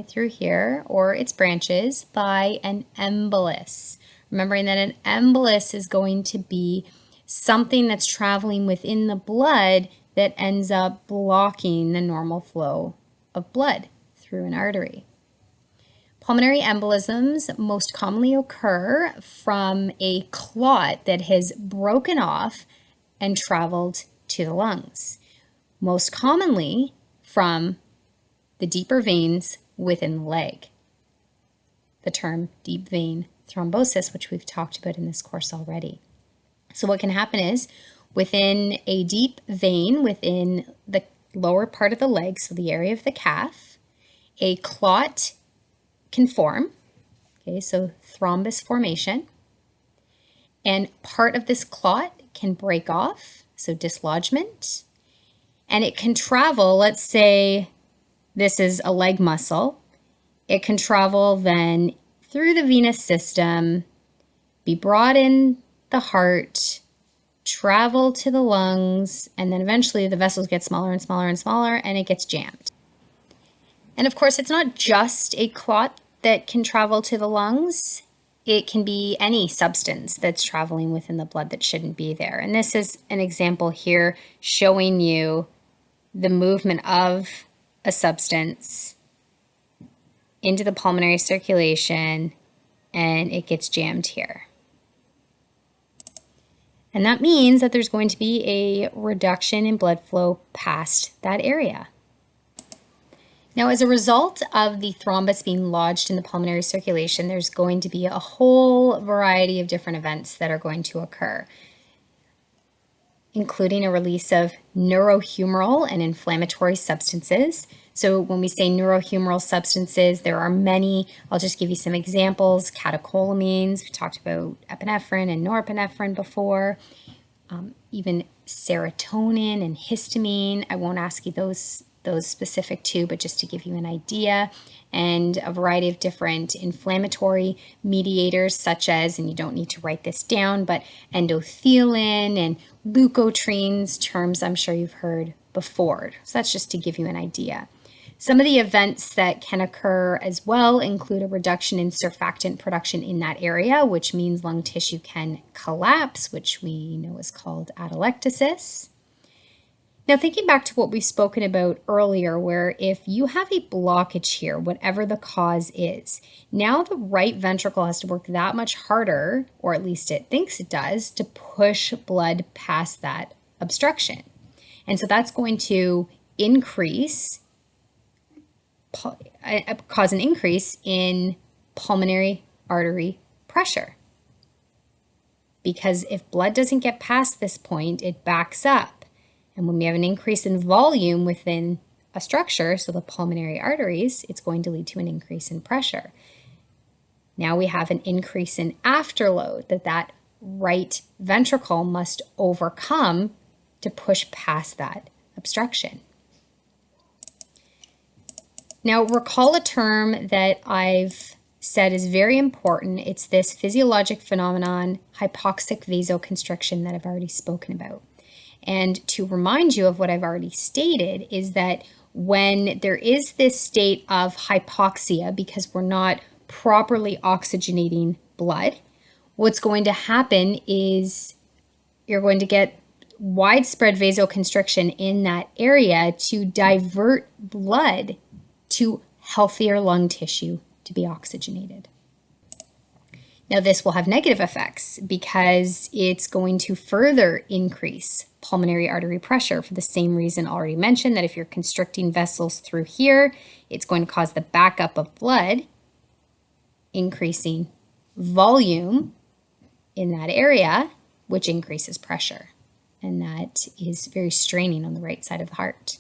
through here, or its branches, by an embolus. Remembering that an embolus is going to be something that's traveling within the blood that ends up blocking the normal flow of blood through an artery. Pulmonary embolisms most commonly occur from a clot that has broken off and traveled to the lungs, most commonly from the deeper veins within the leg. The term deep vein thrombosis, which we've talked about in this course already. So what can happen is, within a deep vein within the lower part of the leg, so the area of the calf, a clot can form, so thrombus formation, and part of this clot can break off, so dislodgement, and it can travel, let's say this is a leg muscle, it can travel then through the venous system, be brought in the heart, travel to the lungs, and then eventually the vessels get smaller and smaller and smaller, and it gets jammed. And of course, it's not just a clot that can travel to the lungs. It can be any substance that's traveling within the blood that shouldn't be there. And this is an example here showing you the movement of a substance into the pulmonary circulation, and it gets jammed here. And that means that there's going to be a reduction in blood flow past that area. Now, as a result of the thrombus being lodged in the pulmonary circulation, there's going to be a whole variety of different events that are going to occur, including a release of neurohumoral and inflammatory substances. So when we say neurohumoral substances, there are many. I'll just give you some examples. Catecholamines, we talked about epinephrine and norepinephrine before, even serotonin and histamine. I won't ask you those specific two, but just to give you an idea. And a variety of different inflammatory mediators such as, and you don't need to write this down, but endothelin and leukotrienes, terms I'm sure you've heard before. So that's just to give you an idea. Some of the events that can occur as well include a reduction in surfactant production in that area, which means lung tissue can collapse, which we know is called atelectasis. Now, thinking back to what we've spoken about earlier, where if you have a blockage here, whatever the cause is, now the right ventricle has to work that much harder, or at least it thinks it does, to push blood past that obstruction. And so that's going to cause an increase in pulmonary artery pressure. Because if blood doesn't get past this point, it backs up. And when we have an increase in volume within a structure, so the pulmonary arteries, it's going to lead to an increase in pressure. Now we have an increase in afterload that right ventricle must overcome to push past that obstruction. Now recall a term that I've said is very important. It's this physiologic phenomenon, hypoxic vasoconstriction, that I've already spoken about. And to remind you of what I've already stated is that when there is this state of hypoxia, because we're not properly oxygenating blood, what's going to happen is you're going to get widespread vasoconstriction in that area to divert blood to healthier lung tissue to be oxygenated. Now, this will have negative effects because it's going to further increase pulmonary artery pressure for the same reason already mentioned, that if you're constricting vessels through here, it's going to cause the backup of blood, increasing volume in that area, which increases pressure. And that is very straining on the right side of the heart.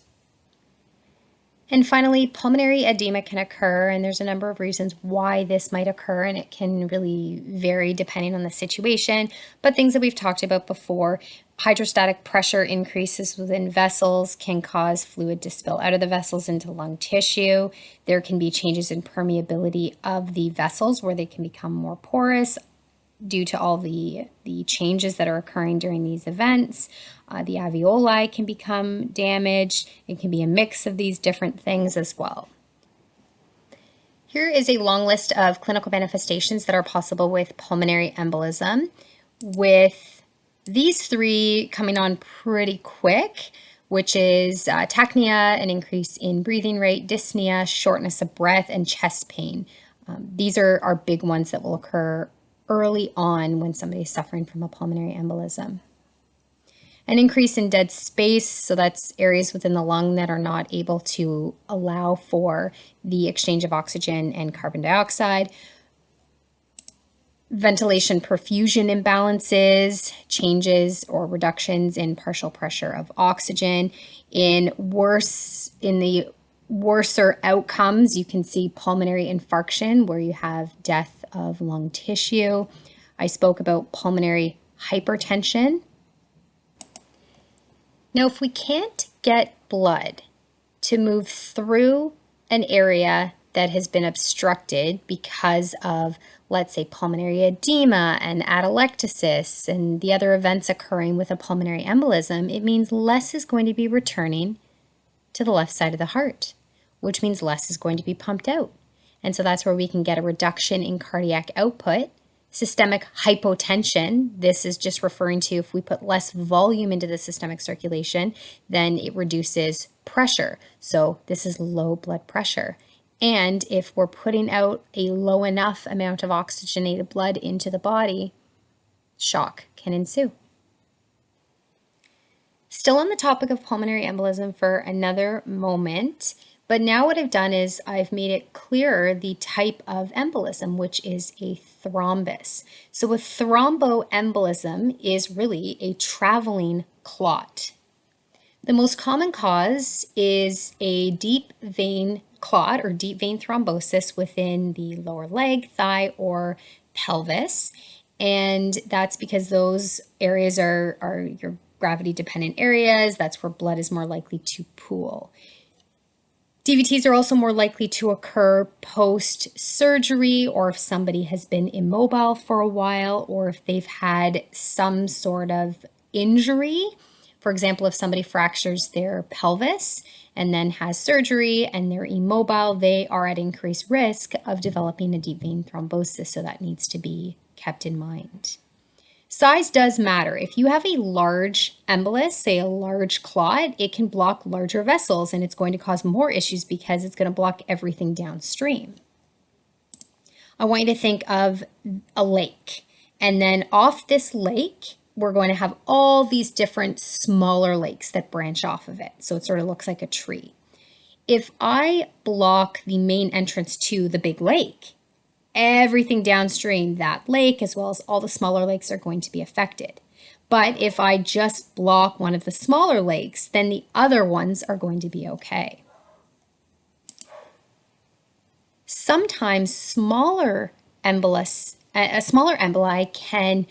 And finally, pulmonary edema can occur, and there's a number of reasons why this might occur, and it can really vary depending on the situation. But things that we've talked about before, hydrostatic pressure increases within vessels can cause fluid to spill out of the vessels into lung tissue. There can be changes in permeability of the vessels where they can become more porous due to all the changes that are occurring during these events. The alveoli can become damaged. It can be a mix of these different things as well. Here is a long list of clinical manifestations that are possible with pulmonary embolism, with these three coming on pretty quick, which is tachypnea, an increase in breathing rate, dyspnea, shortness of breath, and chest pain. These are big ones that will occur early on when somebody is suffering from a pulmonary embolism. An increase in dead space, so that's areas within the lung that are not able to allow for the exchange of oxygen and carbon dioxide. Ventilation perfusion imbalances, changes or reductions in partial pressure of oxygen. In the worser outcomes, you can see pulmonary infarction, where you have death of lung tissue. I spoke about pulmonary hypertension. Now, if we can't get blood to move through an area that has been obstructed because of, let's say, pulmonary edema and atelectasis and the other events occurring with a pulmonary embolism, it means less is going to be returning to the left side of the heart, which means less is going to be pumped out. And so that's where we can get a reduction in cardiac output. Systemic hypotension, this is just referring to if we put less volume into the systemic circulation, then it reduces pressure. So this is low blood pressure. And if we're putting out a low enough amount of oxygenated blood into the body, shock can ensue. Still on the topic of pulmonary embolism for another moment, but now what I've done is I've made it clearer the type of embolism, which is a thrombus. So a thromboembolism is really a traveling clot. The most common cause is a deep vein clot or deep vein thrombosis within the lower leg, thigh, or pelvis. And that's because those areas are your gravity dependent areas. That's where blood is more likely to pool. DVTs are also more likely to occur post-surgery, or if somebody has been immobile for a while, or if they've had some sort of injury. For example, if somebody fractures their pelvis and then has surgery and they're immobile, they are at increased risk of developing a deep vein thrombosis, so that needs to be kept in mind. Size does matter. If you have a large embolus, say a large clot, it can block larger vessels and it's going to cause more issues because it's going to block everything downstream. I want you to think of a lake, and then off this lake, we're going to have all these different smaller lakes that branch off of it. So it sort of looks like a tree. If I block the main entrance to the big lake, everything downstream that lake, as well as all the smaller lakes, are going to be affected. But if I just block one of the smaller lakes, then the other ones are going to be okay. Sometimes a smaller emboli can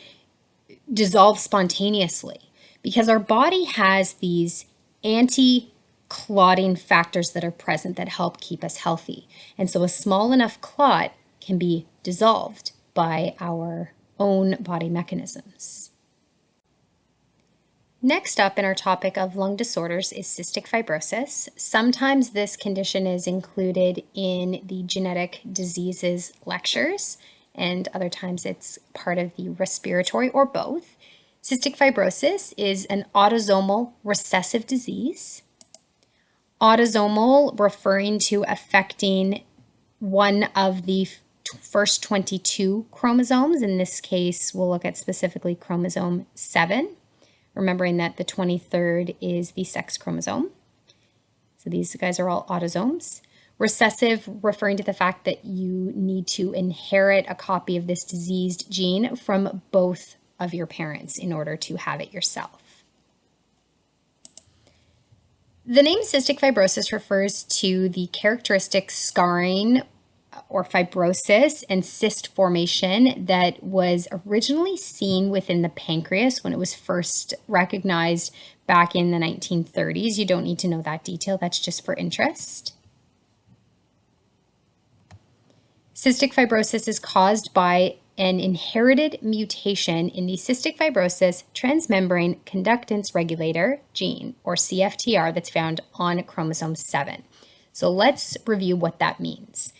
dissolve spontaneously because our body has these anti-clotting factors that are present that help keep us healthy. And so a small enough clot can be dissolved by our own body mechanisms. Next up in our topic of lung disorders is cystic fibrosis. Sometimes this condition is included in the genetic diseases lectures, and other times it's part of the respiratory or both. Cystic fibrosis is an autosomal recessive disease. Autosomal referring to affecting one of the first 22 chromosomes. In this case, we'll look at specifically chromosome 7, remembering that the 23rd is the sex chromosome. So these guys are all autosomes. Recessive, referring to the fact that you need to inherit a copy of this diseased gene from both of your parents in order to have it yourself. The name cystic fibrosis refers to the characteristic scarring or fibrosis and cyst formation that was originally seen within the pancreas when it was first recognized back in the 1930s. You don't need to know that detail, that's just for interest. Cystic fibrosis is caused by an inherited mutation in the cystic fibrosis transmembrane conductance regulator gene, or CFTR, that's found on chromosome 7. So let's review what that means.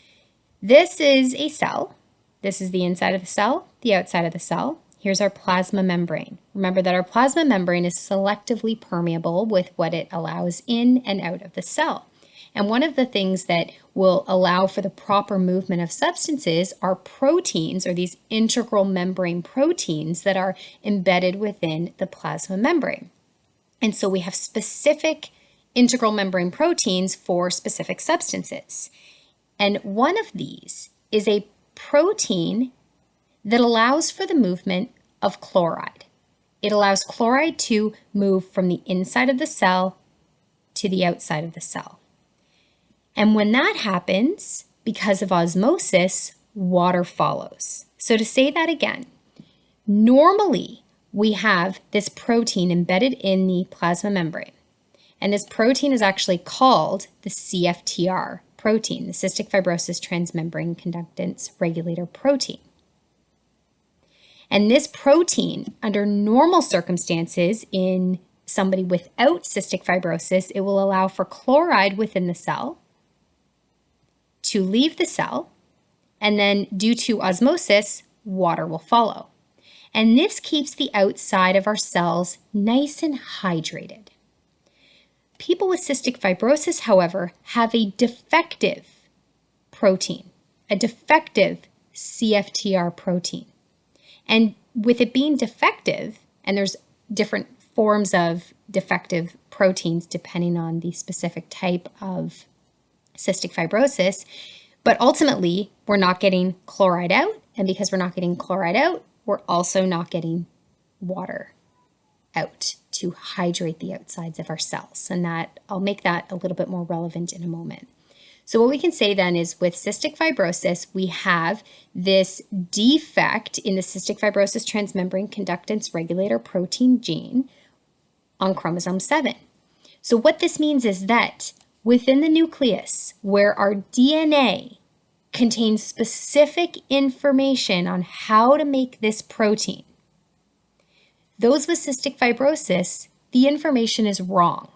This is a cell. This is the inside of the cell, the outside of the cell. Here's our plasma membrane. Remember that our plasma membrane is selectively permeable with what it allows in and out of the cell. And one of the things that will allow for the proper movement of substances are proteins, or these integral membrane proteins that are embedded within the plasma membrane. And so we have specific integral membrane proteins for specific substances. And one of these is a protein that allows for the movement of chloride. It allows chloride to move from the inside of the cell to the outside of the cell. And when that happens, because of osmosis, water follows. So to say that again, normally we have this protein embedded in the plasma membrane. And this protein is actually called the CFTR protein, the cystic fibrosis transmembrane conductance regulator protein. And this protein, under normal circumstances in somebody without cystic fibrosis, it will allow for chloride within the cell to leave the cell, and then due to osmosis, water will follow. And this keeps the outside of our cells nice and hydrated. People with cystic fibrosis, however, have a defective protein, a defective CFTR protein. And with it being defective, and there's different forms of defective proteins depending on the specific type of cystic fibrosis. But ultimately, we're not getting chloride out. And because we're not getting chloride out, we're also not getting water out to hydrate the outsides of our cells. And that I'll make that a little bit more relevant in a moment. So what we can say then is with cystic fibrosis, we have this defect in the cystic fibrosis transmembrane conductance regulator protein gene on chromosome 7. So what this means is that within the nucleus, where our DNA contains specific information on how to make this protein, those with cystic fibrosis, the information is wrong.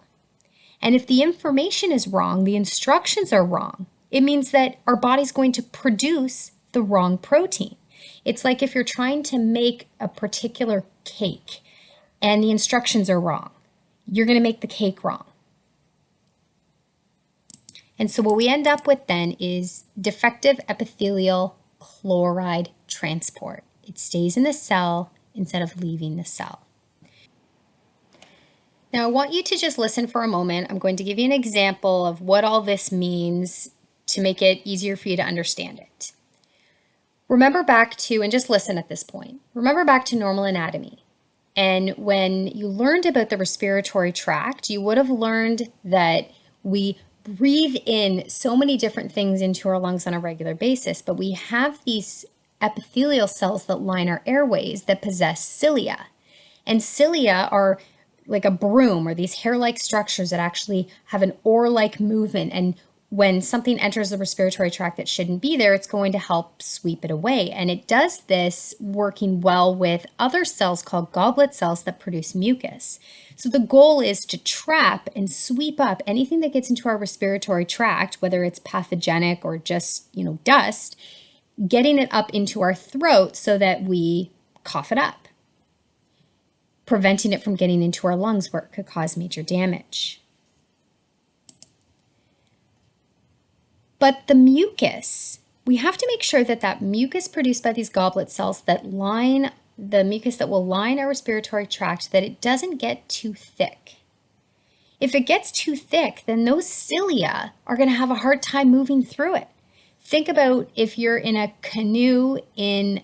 And if the information is wrong, the instructions are wrong, it means that our body's going to produce the wrong protein. It's like if you're trying to make a particular cake and the instructions are wrong, you're going to make the cake wrong. And so what we end up with then is defective epithelial chloride transport. It stays in the cell instead of leaving the cell. Now, I want you to just listen for a moment. I'm going to give you an example of what all this means to make it easier for you to understand it. Remember back to, and just listen at this point, remember back to normal anatomy. And when you learned about the respiratory tract, you would have learned that we breathe in so many different things into our lungs on a regular basis, but we have these epithelial cells that line our airways that possess cilia. And cilia are like a broom or these hair-like structures that actually have an oar-like movement. And when something enters the respiratory tract that shouldn't be there, it's going to help sweep it away. And it does this working well with other cells called goblet cells that produce mucus. So the goal is to trap and sweep up anything that gets into our respiratory tract, whether it's pathogenic or just, dust, getting it up into our throat so that we cough it up, preventing it from getting into our lungs where it could cause major damage. But the mucus, we have to make sure that that mucus produced by these goblet cells that line the mucus that will line our respiratory tract, that it doesn't get too thick. If it gets too thick, then those cilia are going to have a hard time moving through it. Think about if you're in a canoe in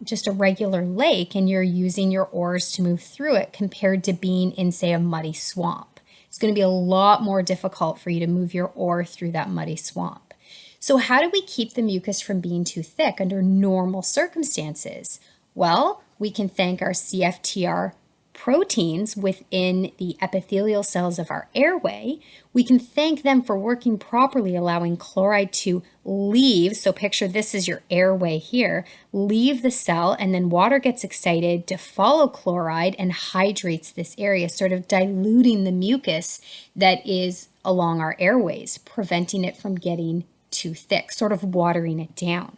just a regular lake and you're using your oars to move through it compared to being in, say, a muddy swamp. It's going to be a lot more difficult for you to move your oar through that muddy swamp. So how do we keep the mucus from being too thick under normal circumstances? Well, we can thank our CFTR proteins within the epithelial cells of our airway. We can thank them for working properly, allowing chloride to leave. So picture this is your airway here, leave the cell, and then water gets excited to follow chloride and hydrates this area, sort of diluting the mucus that is along our airways, preventing it from getting too thick, sort of watering it down.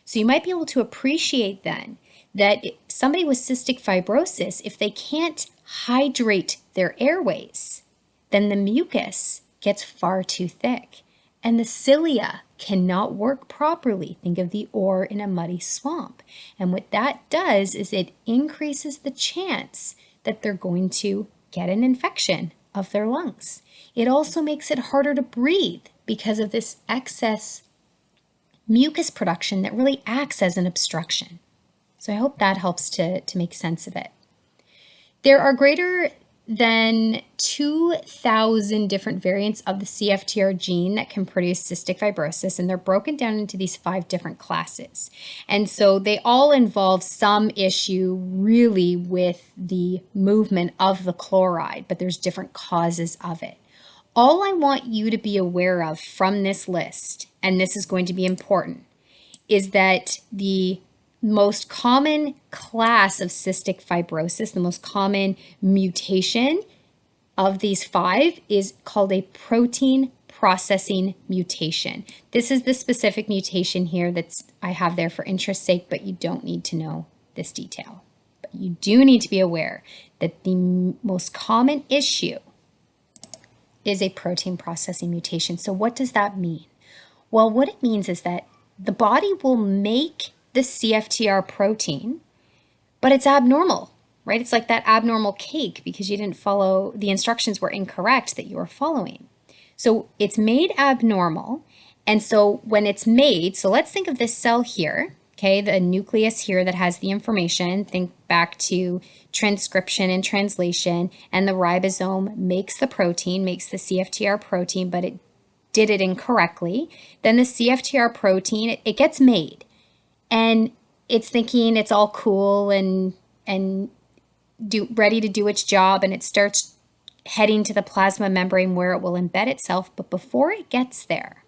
So you might be able to appreciate then that somebody with cystic fibrosis, if they can't hydrate their airways, then the mucus gets far too thick and the cilia cannot work properly. Think of the oar in a muddy swamp. And what that does is it increases the chance that they're going to get an infection of their lungs. It also makes it harder to breathe because of this excess mucus production that really acts as an obstruction. So I hope that helps to make sense of it. There are greater than 2,000 different variants of the CFTR gene that can produce cystic fibrosis, and they're broken down into these 5 different classes. And so they all involve some issue really with the movement of the chloride, but there's different causes of it. All I want you to be aware of from this list, and this is going to be important, is that the most common class of cystic fibrosis, the most common mutation of these 5 is called a protein processing mutation. This is the specific mutation here that's I have there for interest's sake, but you don't need to know this detail. But you do need to be aware that the most common issue is a protein processing mutation. So what does that mean? Well, what it means is that the body will make the CFTR protein, but it's abnormal. right? It's like that abnormal cake because you didn't follow, the instructions were incorrect that you were following. So it's made abnormal. And so when it's made, so let's think of this cell here, okay, the nucleus here that has the information. Think back to transcription and translation, and the ribosome makes the protein, makes the CFTR protein, but it did it incorrectly. Then the CFTR protein, it gets made, and it's thinking it's all cool and ready to do its job, and it starts heading to the plasma membrane where it will embed itself. But before it gets there,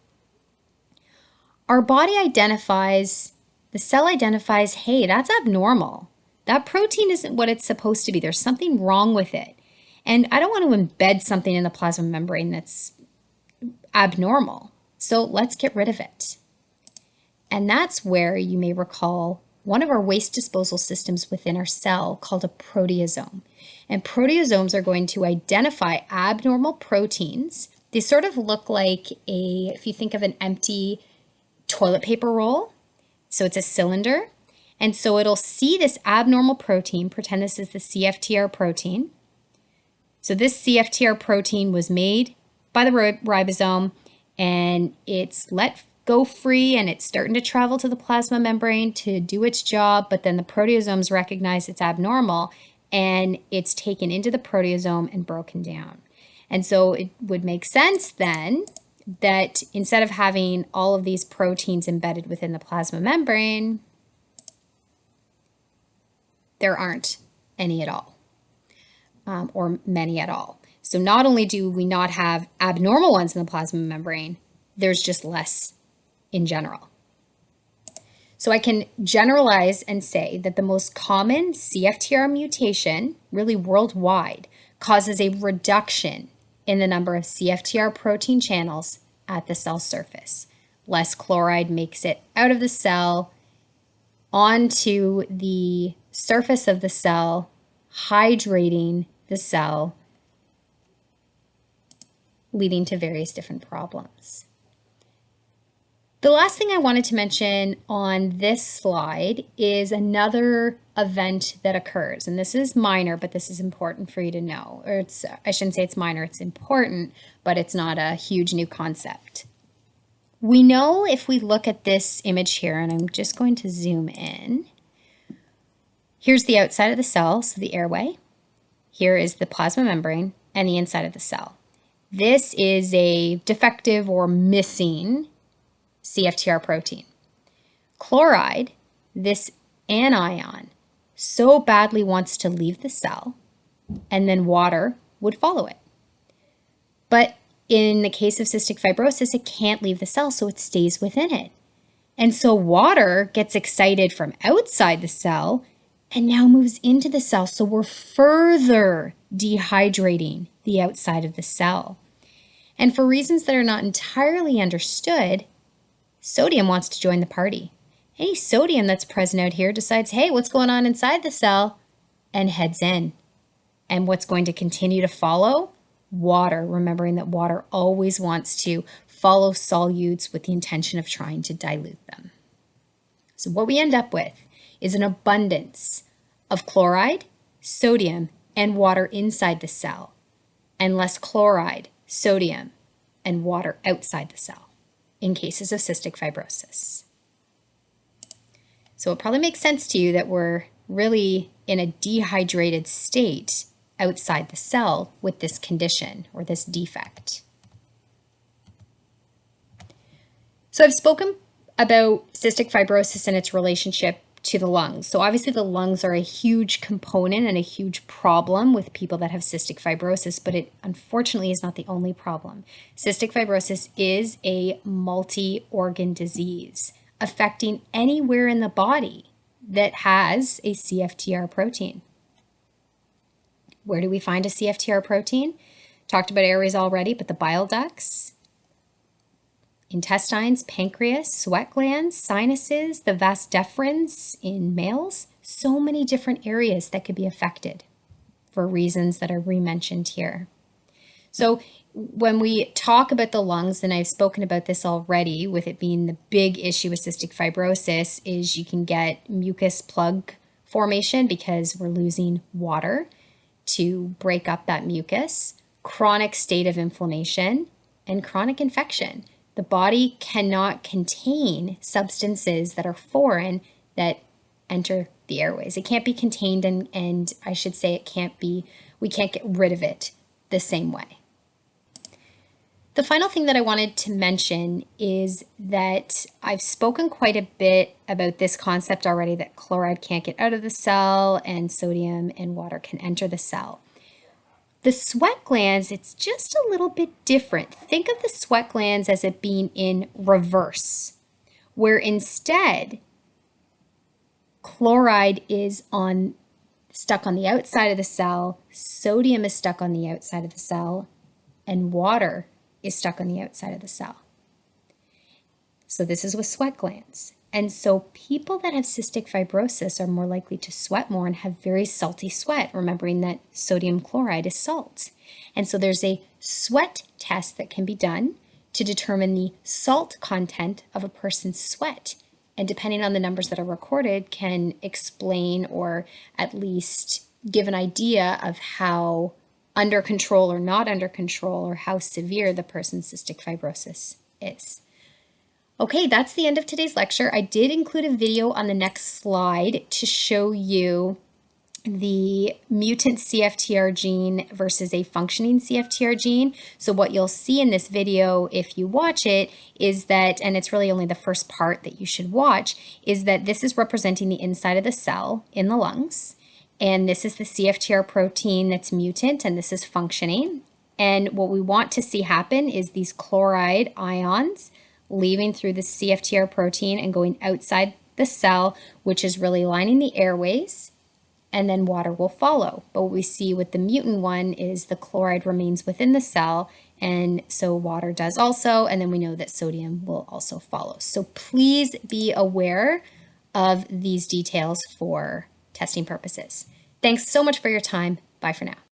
our body identifies, the cell identifies, hey, that's abnormal. That protein isn't what it's supposed to be. There's something wrong with it. And I don't want to embed something in the plasma membrane that's abnormal. So let's get rid of it. And that's where you may recall one of our waste disposal systems within our cell called a proteasome. And proteasomes are going to identify abnormal proteins. They sort of look like if you think of an empty toilet paper roll, so it's a cylinder. And so it'll see this abnormal protein, pretend this is the CFTR protein. So this CFTR protein was made by the ribosome, and it's let go free, and it's starting to travel to the plasma membrane to do its job, but then the proteasomes recognize it's abnormal, and it's taken into the proteasome and broken down. And so it would make sense then that instead of having all of these proteins embedded within the plasma membrane, there aren't any at all, or many at all. So not only do we not have abnormal ones in the plasma membrane, there's just less in general. So I can generalize and say that the most common CFTR mutation, really worldwide, causes a reduction in the number of CFTR protein channels at the cell surface. Less chloride makes it out of the cell onto the surface of the cell, hydrating the cell, leading to various different problems. The last thing I wanted to mention on this slide is another event that occurs, and this is minor, but this is important for you to know. Or I shouldn't say it's minor, it's important, but it's not a huge new concept. We know if we look at this image here, and I'm just going to zoom in. Here's the outside of the cell, so the airway. Here is the plasma membrane and the inside of the cell. This is a defective or missing CFTR protein. Chloride, this anion, so badly wants to leave the cell, and then water would follow it. But in the case of cystic fibrosis, it can't leave the cell, so it stays within it. And so water gets excited from outside the cell and now moves into the cell, so we're further dehydrating the outside of the cell. And for reasons that are not entirely understood, sodium wants to join the party. Any sodium that's present out here decides, hey, what's going on inside the cell? And heads in. And what's going to continue to follow? Water, remembering that water always wants to follow solutes with the intention of trying to dilute them. So what we end up with is an abundance of chloride, sodium, and water inside the cell, and less chloride, sodium, and water outside the cell in cases of cystic fibrosis. So it probably makes sense to you that we're really in a dehydrated state outside the cell with this condition or this defect. So I've spoken about cystic fibrosis and its relationship to the lungs. So obviously the lungs are a huge component and a huge problem with people that have cystic fibrosis, but it unfortunately is not the only problem. Cystic fibrosis is a multi-organ disease affecting anywhere in the body that has a CFTR protein. Where do we find a CFTR protein? Talked about areas already, but the bile ducts, intestines, pancreas, sweat glands, sinuses, the vas deferens in males, so many different areas that could be affected for reasons that are re-mentioned here. So when we talk about the lungs, and I've spoken about this already with it being the big issue with cystic fibrosis, is you can get mucus plug formation because we're losing water to break up that mucus, chronic state of inflammation, and chronic infection. The body cannot contain substances that are foreign that enter the airways. It can't be contained, and I should say we can't get rid of it the same way. The final thing that I wanted to mention is that I've spoken quite a bit about this concept already, that chloride can't get out of the cell and sodium and water can enter the cell. The sweat glands, it's just a little bit different. Think of the sweat glands as it being in reverse, where instead chloride is stuck on the outside of the cell, sodium is stuck on the outside of the cell, and water is stuck on the outside of the cell. So this is with sweat glands. And so people that have cystic fibrosis are more likely to sweat more and have very salty sweat, remembering that sodium chloride is salt. And so there's a sweat test that can be done to determine the salt content of a person's sweat. And depending on the numbers that are recorded, can explain or at least give an idea of how under control or not under control, or how severe the person's cystic fibrosis is. Okay, that's the end of today's lecture. I did include a video on the next slide to show you the mutant CFTR gene versus a functioning CFTR gene. So what you'll see in this video, if you watch it, is that, and it's really only the first part that you should watch, is that this is representing the inside of the cell in the lungs. And this is the CFTR protein that's mutant, and this is functioning. And what we want to see happen is these chloride ions leaving through the CFTR protein and going outside the cell, which is really lining the airways, and then water will follow. But what we see with the mutant one is the chloride remains within the cell, and so water does also, and then we know that sodium will also follow. So please be aware of these details for testing purposes. Thanks so much for your time. Bye for now.